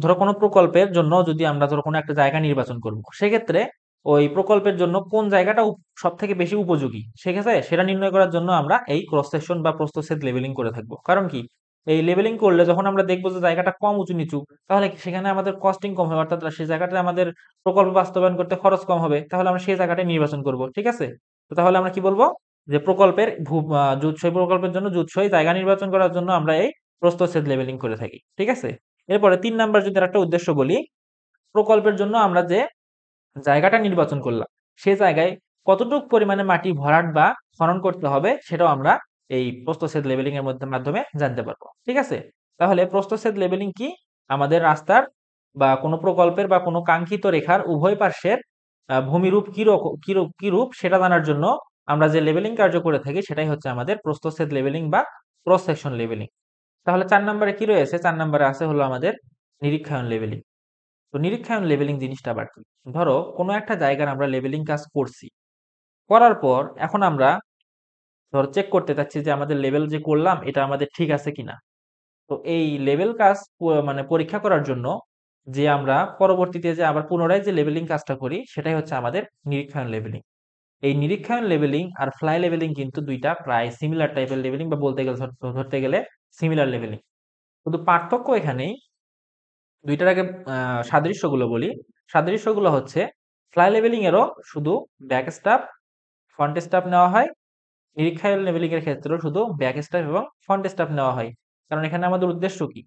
[SPEAKER 1] ধরো কোনো প্রকল্পের জন্য যদি আমরা ধরো কোনো একটা জায়গা নির্বাচন করব, সেক্ষেত্রে ওই প্রকল্পের জন্য কোন জায়গাটা সব থেকে বেশি উপযোগী, সেক্ষেত্রে সেটা নির্ণয় করার জন্য আমরা এই ক্রস সেকশন বা প্রস্থচ্ছেদ লেভেলিং করে থাকবো। কারণ কি? এই লেভেলিং করলে যখন আমরা দেখবো যে জায়গাটা কম উঁচু নিচু, তাহলে সেখানে আমাদের কস্টিং কম হবে, অর্থাৎ সেই জায়গাটা আমাদের প্রকল্প বাস্তবায়ন করতে খরচ কম হবে, তাহলে আমরা সেই জায়গাটা নির্বাচন করব, ঠিক আছে? তো তাহলে আমরা কি বলবো? যে প্রকল্পের জুৎসই প্রকল্পের জন্য জুৎসই জায়গা নির্বাচন করার জন্য আমরা এই প্রস্থচ্ছেদ লেভেলিং করে থাকি, ঠিক আছে? এরপরে 3 নাম্বার যদি একটা উদ্দেশ্য বলি, প্রকল্পের জন্য আমরা যে জায়গাটা নির্বাচন করলাম সে জায়গায় কতটুকু পরিমাণে মাটি ভরাট বা খনন করতে হবে সেটাও আমরা এই প্রস্থচ্ছেদ লেভেলিং এর মাধ্যমে জানতে পারবো, ঠিক আছে? তাহলে প্রস্থচ্ছেদ লেবেলিং কি? আমাদের রাস্তার বা কোনো প্রকল্পের বা কোনো কাঙ্ক্ষিত রেখার উভয় পার্শ্বের ভূমিরূপ কিরূপ সেটা জানার জন্য আমরা যে লেবেলিং কার্য করে থাকি সেটাই হচ্ছে আমাদের প্রস্থচ্ছেদ লেবেলিং বা ক্রস সেকশন লেবেলিং। তাহলে 4 নম্বরে কি রয়েছে? 4 নম্বরে আছে হলো আমাদের নিরীক্ষায়ন লেবেলিং। তো নিরীক্ষায়ন লেবেলিং জিনিসটা আবার কি? ধরো কোনো একটা জায়গার আমরা লেবেলিং কাজ করছি। করার পর এখন আমরা ধরো চেক করতে চাচ্ছি যে আমাদের লেবেল যে করলাম এটা আমাদের ঠিক আছে কিনা। তো এই লেবেল কাজ মানে পরীক্ষা করার জন্য যে আমরা পরবর্তীতে যে আবার পুনরায় যে লেবেলিং কাজটা করি সেটাই হচ্ছে আমাদের নিরীক্ষায়ন লেবেলিং। এই নিরীক্ষায়ন লেবেলিং আর ফ্লাই লেবেলিং কিন্তু দুইটা প্রায় সিমিলার টাইপের লেবেলিং বা বলতে গেলে ধরতে গেলে সিমিলার লেবেলিং। শুধু পার্থক্য এখানেই দুইটার আগে সাদৃশ্যগুলো বলি। সাদৃশ্যগুলো হচ্ছে ফ্লাই লেবেলিং এরও শুধু ব্যাক স্টাফ ফ্রন্ট স্টাফ নেওয়া হয়, নিরীক্ষায়ন লেবেলিং এর ক্ষেত্রেও শুধু ব্যাক স্টাফ এবং ফ্রন্ট স্টাফ নেওয়া হয়। কারণ এখানে আমাদের উদ্দেশ্য কি?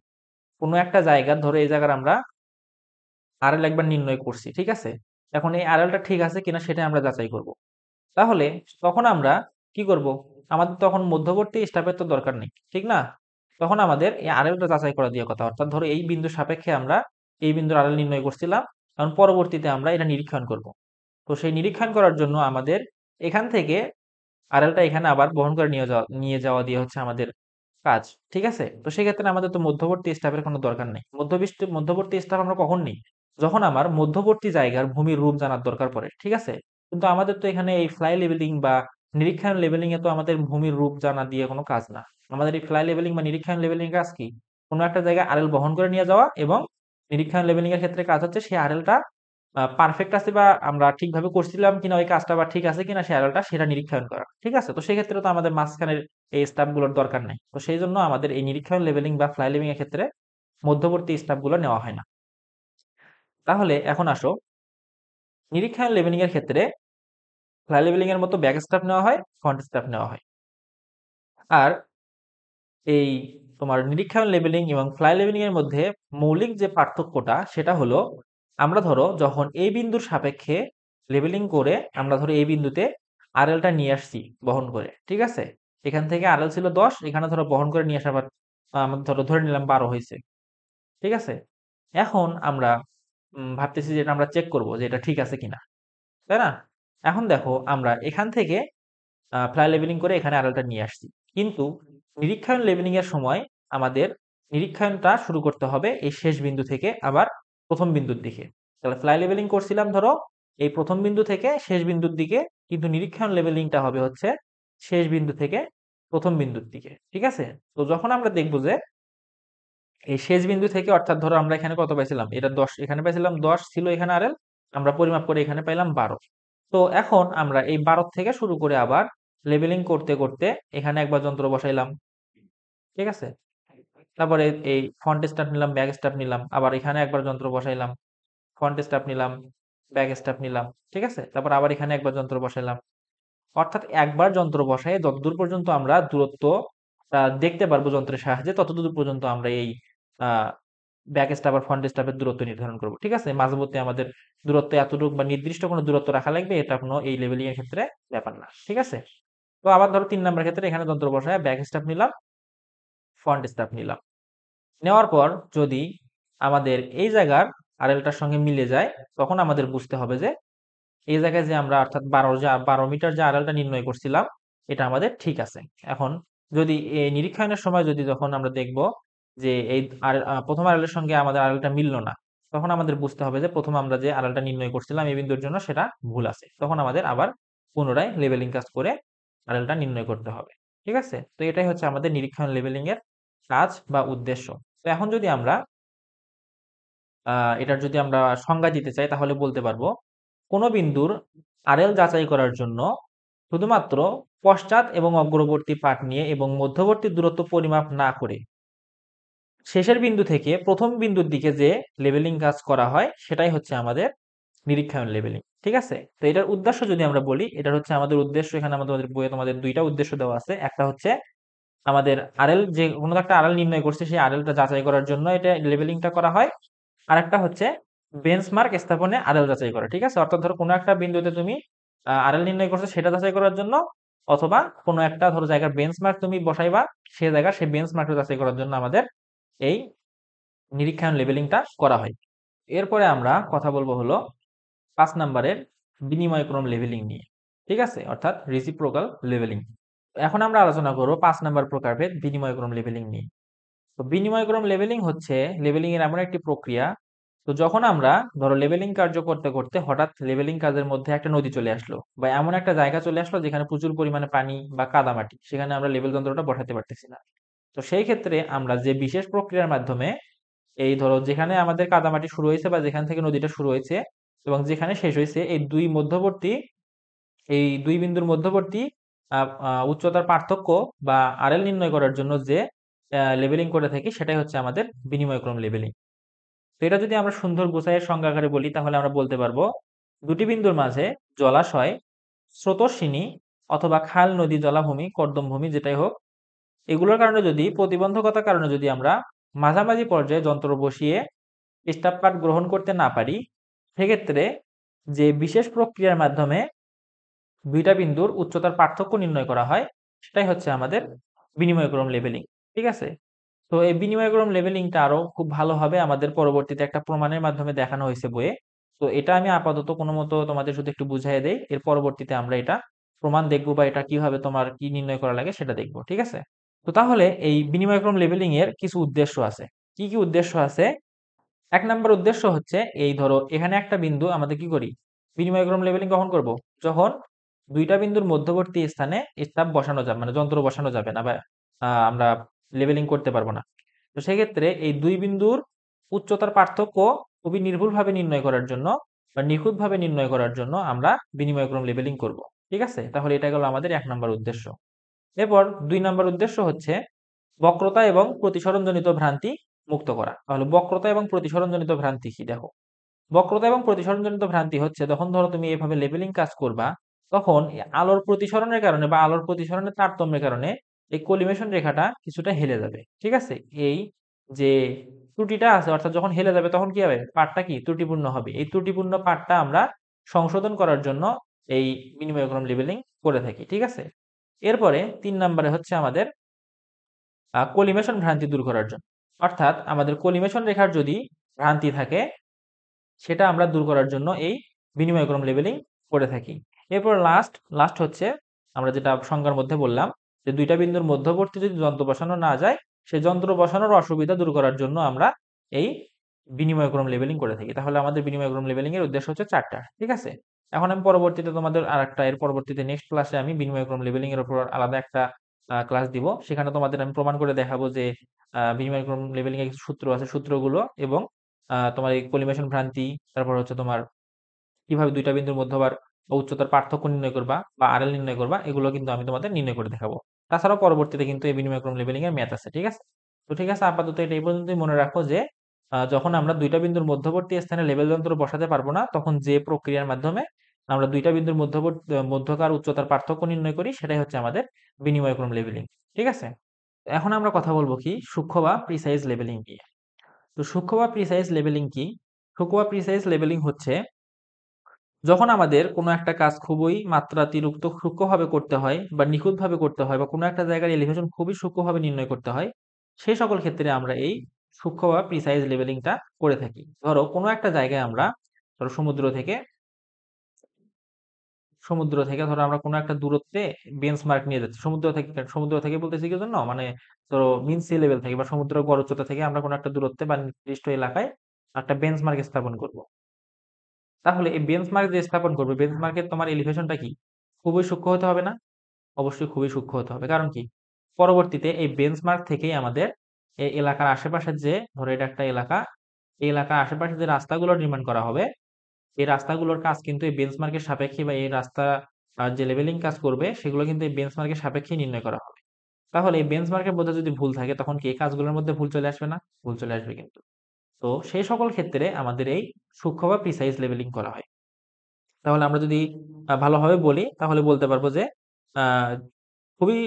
[SPEAKER 1] কোনো একটা জায়গা ধরো এই জায়গার আমরা আরএল একবার নির্ণয় করছি, ঠিক আছে? এখন এই আরএলটা ঠিক আছে কিনা সেটা আমরা যাচাই করব। তাহলে তখন আমরা কি করব? আমাদের তখন মধ্যবর্তী স্টাফের তো দরকার নেই, ঠিক না? তখন আমাদের এই আরএলটা যাচাই করা দিয়ে কথা। অর্থাৎ ধরো এই বিন্দু সাপেক্ষে আমরা এই বিন্দুর আরএল নির্ণয় করছিলাম। কারণ পরবর্তীতে আমরা এটা নিরীক্ষণ করব। তো সেই নিরীক্ষণ করার জন্য আমাদের এখান থেকে আরএলটা এখানে আবার বহন করে নিয়ে যাওয়া দিয়ে হচ্ছে আমাদের কাজ। ঠিক আছে? তো সেক্ষেত্রে আমাদের তো মধ্যবর্তী স্টাফের কোনো দরকার নেই। মধ্যবর্তী স্টাফ আমরা কখন নিই? যখন আমার মধ্যবর্তী জায়গার ভূমির রূপ জানার দরকার পড়ে। ঠিক আছে? কিন্তু আমাদের তো এখানে এই ফ্লাই লেভেলিং বা নিরীক্ষায়ন লেভেলিং এ তো আমাদের ভূমির রূপ জানা দিয়ে কোনো কাজ না। আমাদের এই ফ্লাই লেভেলিং বা নিরীক্ষায়ন লেভেলিং এর কাজ কি? কোনো একটা জায়গায় আরএল বহন করে নিয়ে যাওয়া এবং নিরীক্ষায়ন লেভেলিং এর ক্ষেত্রে কাজ হচ্ছে সেই আরএলটা পারফেক্ট আছে বা আমরা ঠিকভাবে করছিলাম কিনা ওই কাজটা বা ঠিক আছে কিনা সেই আরএলটা সেটা নিরীক্ষণ করা। ঠিক আছে? তো সেক্ষেত্রে তো আমাদের মাঝখানের এই স্টাফ গুলোর দরকার নাই। তো সেই জন্য আমাদের এই নিরীক্ষণ লেভেলিং বা ফ্লাই লেভেলিং এর ক্ষেত্রে মধ্যবর্তী স্টাফ গুলো নেওয়া হয় না। তাহলে এখন আসো নিরীক্ষণ লেভেলিং এর ক্ষেত্রে ফ্লাই লেভেলিং এর মতো ব্যাক স্টাফ নেওয়া হয়, ফ্রন্ট স্টাফ নেওয়া হয়। আর এই তোমার নিরীক্ষণ লেভেলিং এবং ফ্লাই লেভেলিং এর মধ্যে মৌলিক যে পার্থক্যটা সেটা হলো আমরা ধরো যখন এই বিন্দুর সাপেক্ষে লেভেলিং করে আমরা ধরো এই বিন্দুতে আরএলটা নিয়ে আসছি বহন করে, ঠিক আছে? এখান থেকে আরএল ছিল 10, এখানে ধরো বহন করে নিয়ে আসা আবার আমরা ধরো ধরে নিলাম 12 হয়েছে, ঠিক আছে? এখন আমরা ভাবতেছি যে এটা আমরা চেক করব যে এটা ঠিক আছে কিনা, তাই না? এখন দেখো আমরা এখান থেকে ফ্লাই লেভেলিং করে এখানে আরএলটা নিয়ে আসছি। কিন্তু নিরীক্ষায়ন লেভেলিং এর সময় আমাদের নিরীক্ষায়নটা শুরু করতে হবে এই শেষ বিন্দু থেকে আবার প্রথম বিন্দুর দিকে। তাহলে ফ্লাই লেভেলিং করছিলাম ধরো এই প্রথম বিন্দু থেকে শেষ বিন্দুর দিকে, কিন্তু নিরীক্ষায়ন লেভেলিংটা হবে হচ্ছে শেষ বিন্দু থেকে প্রথম বিন্দুর দিকে। ঠিক আছে? তো যখন আমরা দেখব যে এই শেষ বিন্দু থেকে অর্থাৎ ধরো আমরা এখানে কত পাইছিলাম? এটা 10, এখানে পাইছিলাম 10 ছিল এখানে আরএল, আমরা পরিমাপ করে এখানে পাইলাম 12। তো এখন আমরা এই 12 থেকে শুরু করে আবার লেবেলিং করতে করতে এখানে একবার যন্ত্র বসাইলাম, ঠিক আছে? তারপরে এই ফ্রন্ট স্টাফ নিলাম, ব্যাক স্টাফ নিলাম, আবার এখানে একবার যন্ত্র বসাইলাম, ফ্রন্ট স্টাফ নিলাম, ব্যাক স্টাফ নিলাম, ঠিক আছে? তারপর আবার এখানে একবার যন্ত্র বসাইলাম। অর্থাৎ একবার যন্ত্র বসায় যতদূর পর্যন্ত আমরা দূরত্ব দেখতে পারবো যন্ত্রের সাহায্যে ততদূর পর্যন্ত আমরা এই ব্যাক স্টাফ আর ফ্রন্ট স্টাফের দূরত্ব নির্ধারণ করব। ঠিক আছে? মাঝবর্তী আমাদের দূরত্ব এতটুকু বা নির্দিষ্ট কোনো দূরত্ব রাখা লাগবে এটা কোনো এই লেভেলিং এর ক্ষেত্রে ব্যাপার না। ঠিক আছে? তো আবার ধরো 3 নাম্বার ক্ষেত্রে এখানে যন্ত্র বসায় ব্যাক স্টাফ নিলাম, ফ্রন্ট স্টাফ নিলাম। নেওয়ার পর যদি আমাদের এই জায়গার আরএলটার সঙ্গে মিলে যায় তখন আমাদের বুঝতে হবে যে এই জায়গায় যে আমরা অর্থাৎ 12 মিটার যে আড়ালটা নির্ণয় করছিলাম এটা আমাদের ঠিক আছে। এখন যদি এই নিরীক্ষণের সময় যদি যখন আমরা দেখব যে এই প্রথম আড়ালের সঙ্গে আমাদের আড়ালটা মিলল না, তখন আমাদের বুঝতে হবে যে প্রথম আমরা যে আড়ালটা নির্ণয় করছিলাম এই বিন্দুর জন্য সেটা ভুল আছে। তখন আমাদের আবার পুনরায় লেভেলিং কাজ করে আড়ালটা নির্ণয় করতে হবে। ঠিক আছে? তো এটাই হচ্ছে আমাদের নিরীক্ষণ লেভেলিং এর কাজ বা উদ্দেশ্য। তো এখন যদি আমরা এটার যদি আমরা সংজ্ঞা দিতে চাই তাহলে বলতে পারবো কোন বিন্দুর আরএল যাচাই করার জন্য শুধুমাত্র পশ্চাৎ এবং অগ্রবর্তী পাঠ নিয়ে এবং মধ্যবর্তী দূরত্ব পরিমাপ না করে শেষের বিন্দু থেকে প্রথম বিন্দুর দিকে যে লেভেলিং কাজ করা হয় সেটাই হচ্ছে আমাদের নিরীক্ষায়ন লেভেলিং। ঠিক আছে? তো এটার উদ্দেশ্য যদি আমরা বলি, এটা হচ্ছে আমাদের উদ্দেশ্য এখানে আমাদের বইয়ে তোমাদের দুইটা উদ্দেশ্য দেওয়া আছে। একটা হচ্ছে আমাদের আরএল যে কোনো একটা আরএল নির্ণয় করছে সেই আরএলটা যাচাই করার জন্য এটা লেভেলিংটা করা হয়। আরেকটা হচ্ছে বেঞ্চমার্ক স্থাপনে আরএল যাচাই করা। ঠিক আছে? অর্থাৎ ধরো কোনো একটা বিন্দুতে তুমি আরএল নির্ণয় করছো সেটা যাচাই করার জন্য, অথবা কোনো একটা ধরো জায়গার বেঞ্চমার্ক তুমি বসাইবা সে জায়গার সেই বেঞ্চমার্কটা যাচাই করার জন্য আমাদের এই নিরীক্ষায়ন লেভেলিংটা করা হয়। এরপরে আমরা কথা বলবো হলো 5 নাম্বারের বিনিময়ক্রম লেভেলিং নিয়ে। ঠিক আছে? অর্থাৎ রেসিপ্রোকাল লেভেলিং। এখন আমরা আলোচনা করব 5 নাম্বার প্রকারভেদ বিনিময়ক্রম লেভেলিং নিয়ে। তো বিনিময়ক্রম লেভেলিং হচ্ছে লেভেলিং এর এমন একটি প্রক্রিয়া, তো যখন আমরা ধরো লেভেলিং কার্য করতে করতে হঠাৎ লেভেলিং কাজের মধ্যে একটা নদী চলে আসলো বা এমন একটা জায়গা চলে আসলো যেখানে প্রচুর পরিমাণে পানি বা কাদামাটি, সেখানে আমরা লেভেল যন্ত্রটা বসাতে পারতেছি না। তো সেই ক্ষেত্রে আমরা যে বিশেষ প্রক্রিয়ার মাধ্যমে এই ধরো যেখানে আমাদের কাদামাটি শুরু হয়েছে বা যেখান থেকে নদীটা শুরু হয়েছে এবং যেখানে শেষ হয়েছে এই দুই বিন্দুর মধ্যবর্তী উচ্চতার পার্থক্য বা আরএল নির্ণয় করার জন্য যে লেভেলিং করে থাকি সেটাই হচ্ছে আমাদের বিনিময়ক্রম লেভেলিং। তো এটা যদি আমরা সুন্দর গোছাইয়ের সংজ্ঞা আকারে বলি তাহলে আমরা বলতে পারবো দুটি বিন্দুর মাঝে জলাশয়, স্রোতস্বিনী অথবা খাল, নদী, জলাভূমি, কর্দমভূমি যেটাই হোক, এগুলোর কারণে যদি প্রতিবন্ধকতার কারণে যদি আমরা মাঝামাঝি পর্যায়ে যন্ত্র বসিয়ে স্টাপ গ্রহণ করতে না পারি, সেক্ষেত্রে যে বিশেষ প্রক্রিয়ার মাধ্যমে দুইটা বিন্দুর উচ্চতার পার্থক্য নির্ণয় করা হয় সেটাই হচ্ছে আমাদের বিনিময়ক্রম লেভেলিং। ঠিক আছে? তো এই বিনিময়ক্রম লেভেলিংটা আরো খুব ভালোভাবে আমাদের পরবর্তীতে একটা প্রমাণের মাধ্যমে দেখানো হয়েছে বইয়ে। তো এটা আমি আপাতত কোনো মতো তোমাদের শুধু একটু বুঝাই দেই, এর পরবর্তীতে আমরা এটা প্রমাণ দেখবো বা এটা কিভাবে তোমার কি নির্ণয় করা লাগে সেটা দেখবো। ঠিক আছে? তো তাহলে এই বিনিময়ক্রম লেভেলিং এর কিছু উদ্দেশ্য আছে। কি কি উদ্দেশ্য আছে? 1 নাম্বার উদ্দেশ্য হচ্ছে এই ধরো এখানে একটা বিন্দু আমাদের কি করি বিনিময়ক্রম লেভেলিং কখন করব, যখন দুইটা বিন্দুর মধ্যবর্তী স্থানে স্টাব বসানো যাবে, মানে যন্ত্র বসানো যাবে না বা আমরা লেভেলিং করতে পারবো না। তো সেক্ষেত্রে এই দুই বিন্দুর উচ্চতার পার্থক্য খুবই নির্ভুলভাবে নির্ণয় করার জন্য বা নিখুঁতভাবে নির্ণয় করার জন্য আমরা বিনিময়ক্রম লেভেলিং করব। ঠিক আছে? তাহলে এটা গেল আমাদের 1 নাম্বার উদ্দেশ্য। এরপর 2 নাম্বার উদ্দেশ্য হচ্ছে বক্রতা এবং প্রতিসরণজনিত ভ্রান্তি মুক্ত করা। তাহলে বক্রতা এবং প্রতিসরণজনিত ভ্রান্তি কি? দেখো, বক্রতা এবং প্রতিসরণজনিত ভ্রান্তি হচ্ছে যখন ধরো তুমি এভাবে লেবেলিং কাজ করবা, তখন এই আলোর প্রতিসরণের কারণে বা আলোর প্রতিসরণের তারতম্যের কারণে এই কলিমেশন রেখাটা কিছুটা হেলে যাবে। ঠিক আছে? এই যে ত্রুটিটা আছে, অর্থাৎ যখন হেলে যাবে তখন কি হবে, পার্টটা কি ত্রুটিপূর্ণ হবে। এই ত্রুটিপূর্ণ পার্টটা আমরা সংশোধন করার জন্য এই বিনিময়ক্রম লেবেলিং করে থাকি। ঠিক আছে? এরপরে 3 নম্বরে হচ্ছে আমাদের কলিমেশন ভ্রান্তি দূর করার জন্য। অর্থাৎ আমাদের কলিমেশন রেখার যদি ভ্রান্তি থাকে সেটা আমরা দূর করার জন্য এই বিনিময়ক্রম লেবেলিং করে থাকি। এরপর লাস্ট হচ্ছে আমরা যেটা সংজ্ঞার মধ্যে বললাম যে দুইটা বিন্দুর মধ্যবর্তী যদি যন্ত্র বসানো না যায়, সেই যন্ত্র বসানোর অসুবিধা দূর করার জন্য আমরা এই বিনিময়ক্রম লেবেলিং করে থাকি। তাহলে আমাদের বিনিময়ক্রম লেবেলিং এর উদ্দেশ্য হচ্ছে 4টা। ঠিক আছে? এখন আমি পরবর্তীতে তোমাদের আরেকটা এর পরবর্তীতে নেক্সট ক্লাসে আমি বিনিময়ক্রম লেবেলিং এর উপর আলাদা একটা ক্লাস দিব। সেখানে তোমাদের আমি প্রমাণ করে দেখাবো যে বিনিময়ক্রম লেবেলিং এর কিছু সূত্র আছে, সূত্রগুলো এবং তোমার এই কলিমেশন ভ্রান্তি, তারপর হচ্ছে তোমার কিভাবে দুইটা বিন্দুর মধ্যে আবার উচ্চতার পার্থক্য নির্ণয় করবা বা আরএল নির্ণয় করবা, এগুলো কিন্তু আমি তোমাদের নির্ণয় করে দেখাবো। তাছাড়াও পরবর্তীতে কিন্তু এই বিনিময়ক্রম লেবেলিং এর ম্যাথ আছে। ঠিক আছে? তো ঠিক আছে, আপাতত এটা এই পর্যন্তই মনে রাখো যে যখন আমরা দুইটা বিন্দুর মধ্যবর্তী স্থানে লেবেল যন্ত্র বসাতে পারবো না, তখন যে প্রক্রিয়ার মাধ্যমে আমরা দুইটা বিন্দুর মধ্যকার উচ্চতার পার্থক্য নির্ণয় করি সেটাই হচ্ছে আমাদের বিনিময়ক্রম লেবেলিং। ঠিক আছে? এখন আমরা কথা বলবো কি সূক্ষ্ম বা প্রিসাইজ লেবেলিং নিয়ে। তো সূক্ষ্ম বা প্রিসাইজ লেবেলিং কি? সূক্ষ্ম বা প্রিসাইজ লেবেলিং হচ্ছে যখন আমাদের কোনো একটা কাজ খুবই মাত্রাতিরিক্ত সূক্ষ্মভাবে করতে হয় বা নিখুঁতভাবে করতে হয় বা কোনো একটা জায়গার এলিভেশন খুবই সূক্ষ্মভাবে নির্ণয় করতে হয়, সেই সকল ক্ষেত্রে আমরা এই সূক্ষ্ম বা প্রিসাইজ লেবেলিংটা করে থাকি। ধরো কোনো একটা জায়গায় আমরা ধরো সমুদ্র থেকে ধরো আমরা কোনো একটা দূরত্বে বেঞ্চমার্ক নিয়ে যাচ্ছি। সমুদ্র থেকে বলতেছি কি জন্য, মানে ধরো মিন সি লেভেল থেকে বা সমুদ্র গড় উচ্চতা থেকে আমরা কোনো একটা দূরত্বে বা নির্দিষ্ট এলাকায় একটা বেঞ্চমার্ক স্থাপন করব। তাহলে এই বেঞ্চমার্ক যে স্থাপন করবে, বেঞ্চমার্কের তোমার এলিভেশনটা কি খুবই সূক্ষ্ম হতে হবে না? অবশ্যই খুবই সূক্ষ্ম হতে হবে। কারণ কি, পরবর্তীতে এই বেঞ্চমার্ক থেকেই আমাদের এই এলাকার আশেপাশে যে ধরো এটা একটা এলাকা, এই এলাকার আশেপাশে যে রাস্তাগুলো নির্মাণ করা হবে, এই রাস্তাগুলোর কাজ কিন্তু এই বেঞ্চমার্কের সাপেক্ষে বা এই রাস্তা যে লেভেলিং কাজ করবে সেগুলো কিন্তু এই বেঞ্চমার্কের সাপেক্ষে নির্ণয় করা হবে। তাহলে এই বেঞ্চমার্কের মধ্যে যদি ভুল থাকে তখন কি এই কাজগুলোর মধ্যে ভুল চলে আসবে না? ভুল চলে আসবে কিন্তু। তো সেই সকল ক্ষেত্রে আমাদের এই সূক্ষ্ম বা প্রিসাইজ লেভেলিং করা হয়। তাহলে আমরা যদি ভালোভাবে বলি তাহলে বলতে পারবো যে আহ, খুবই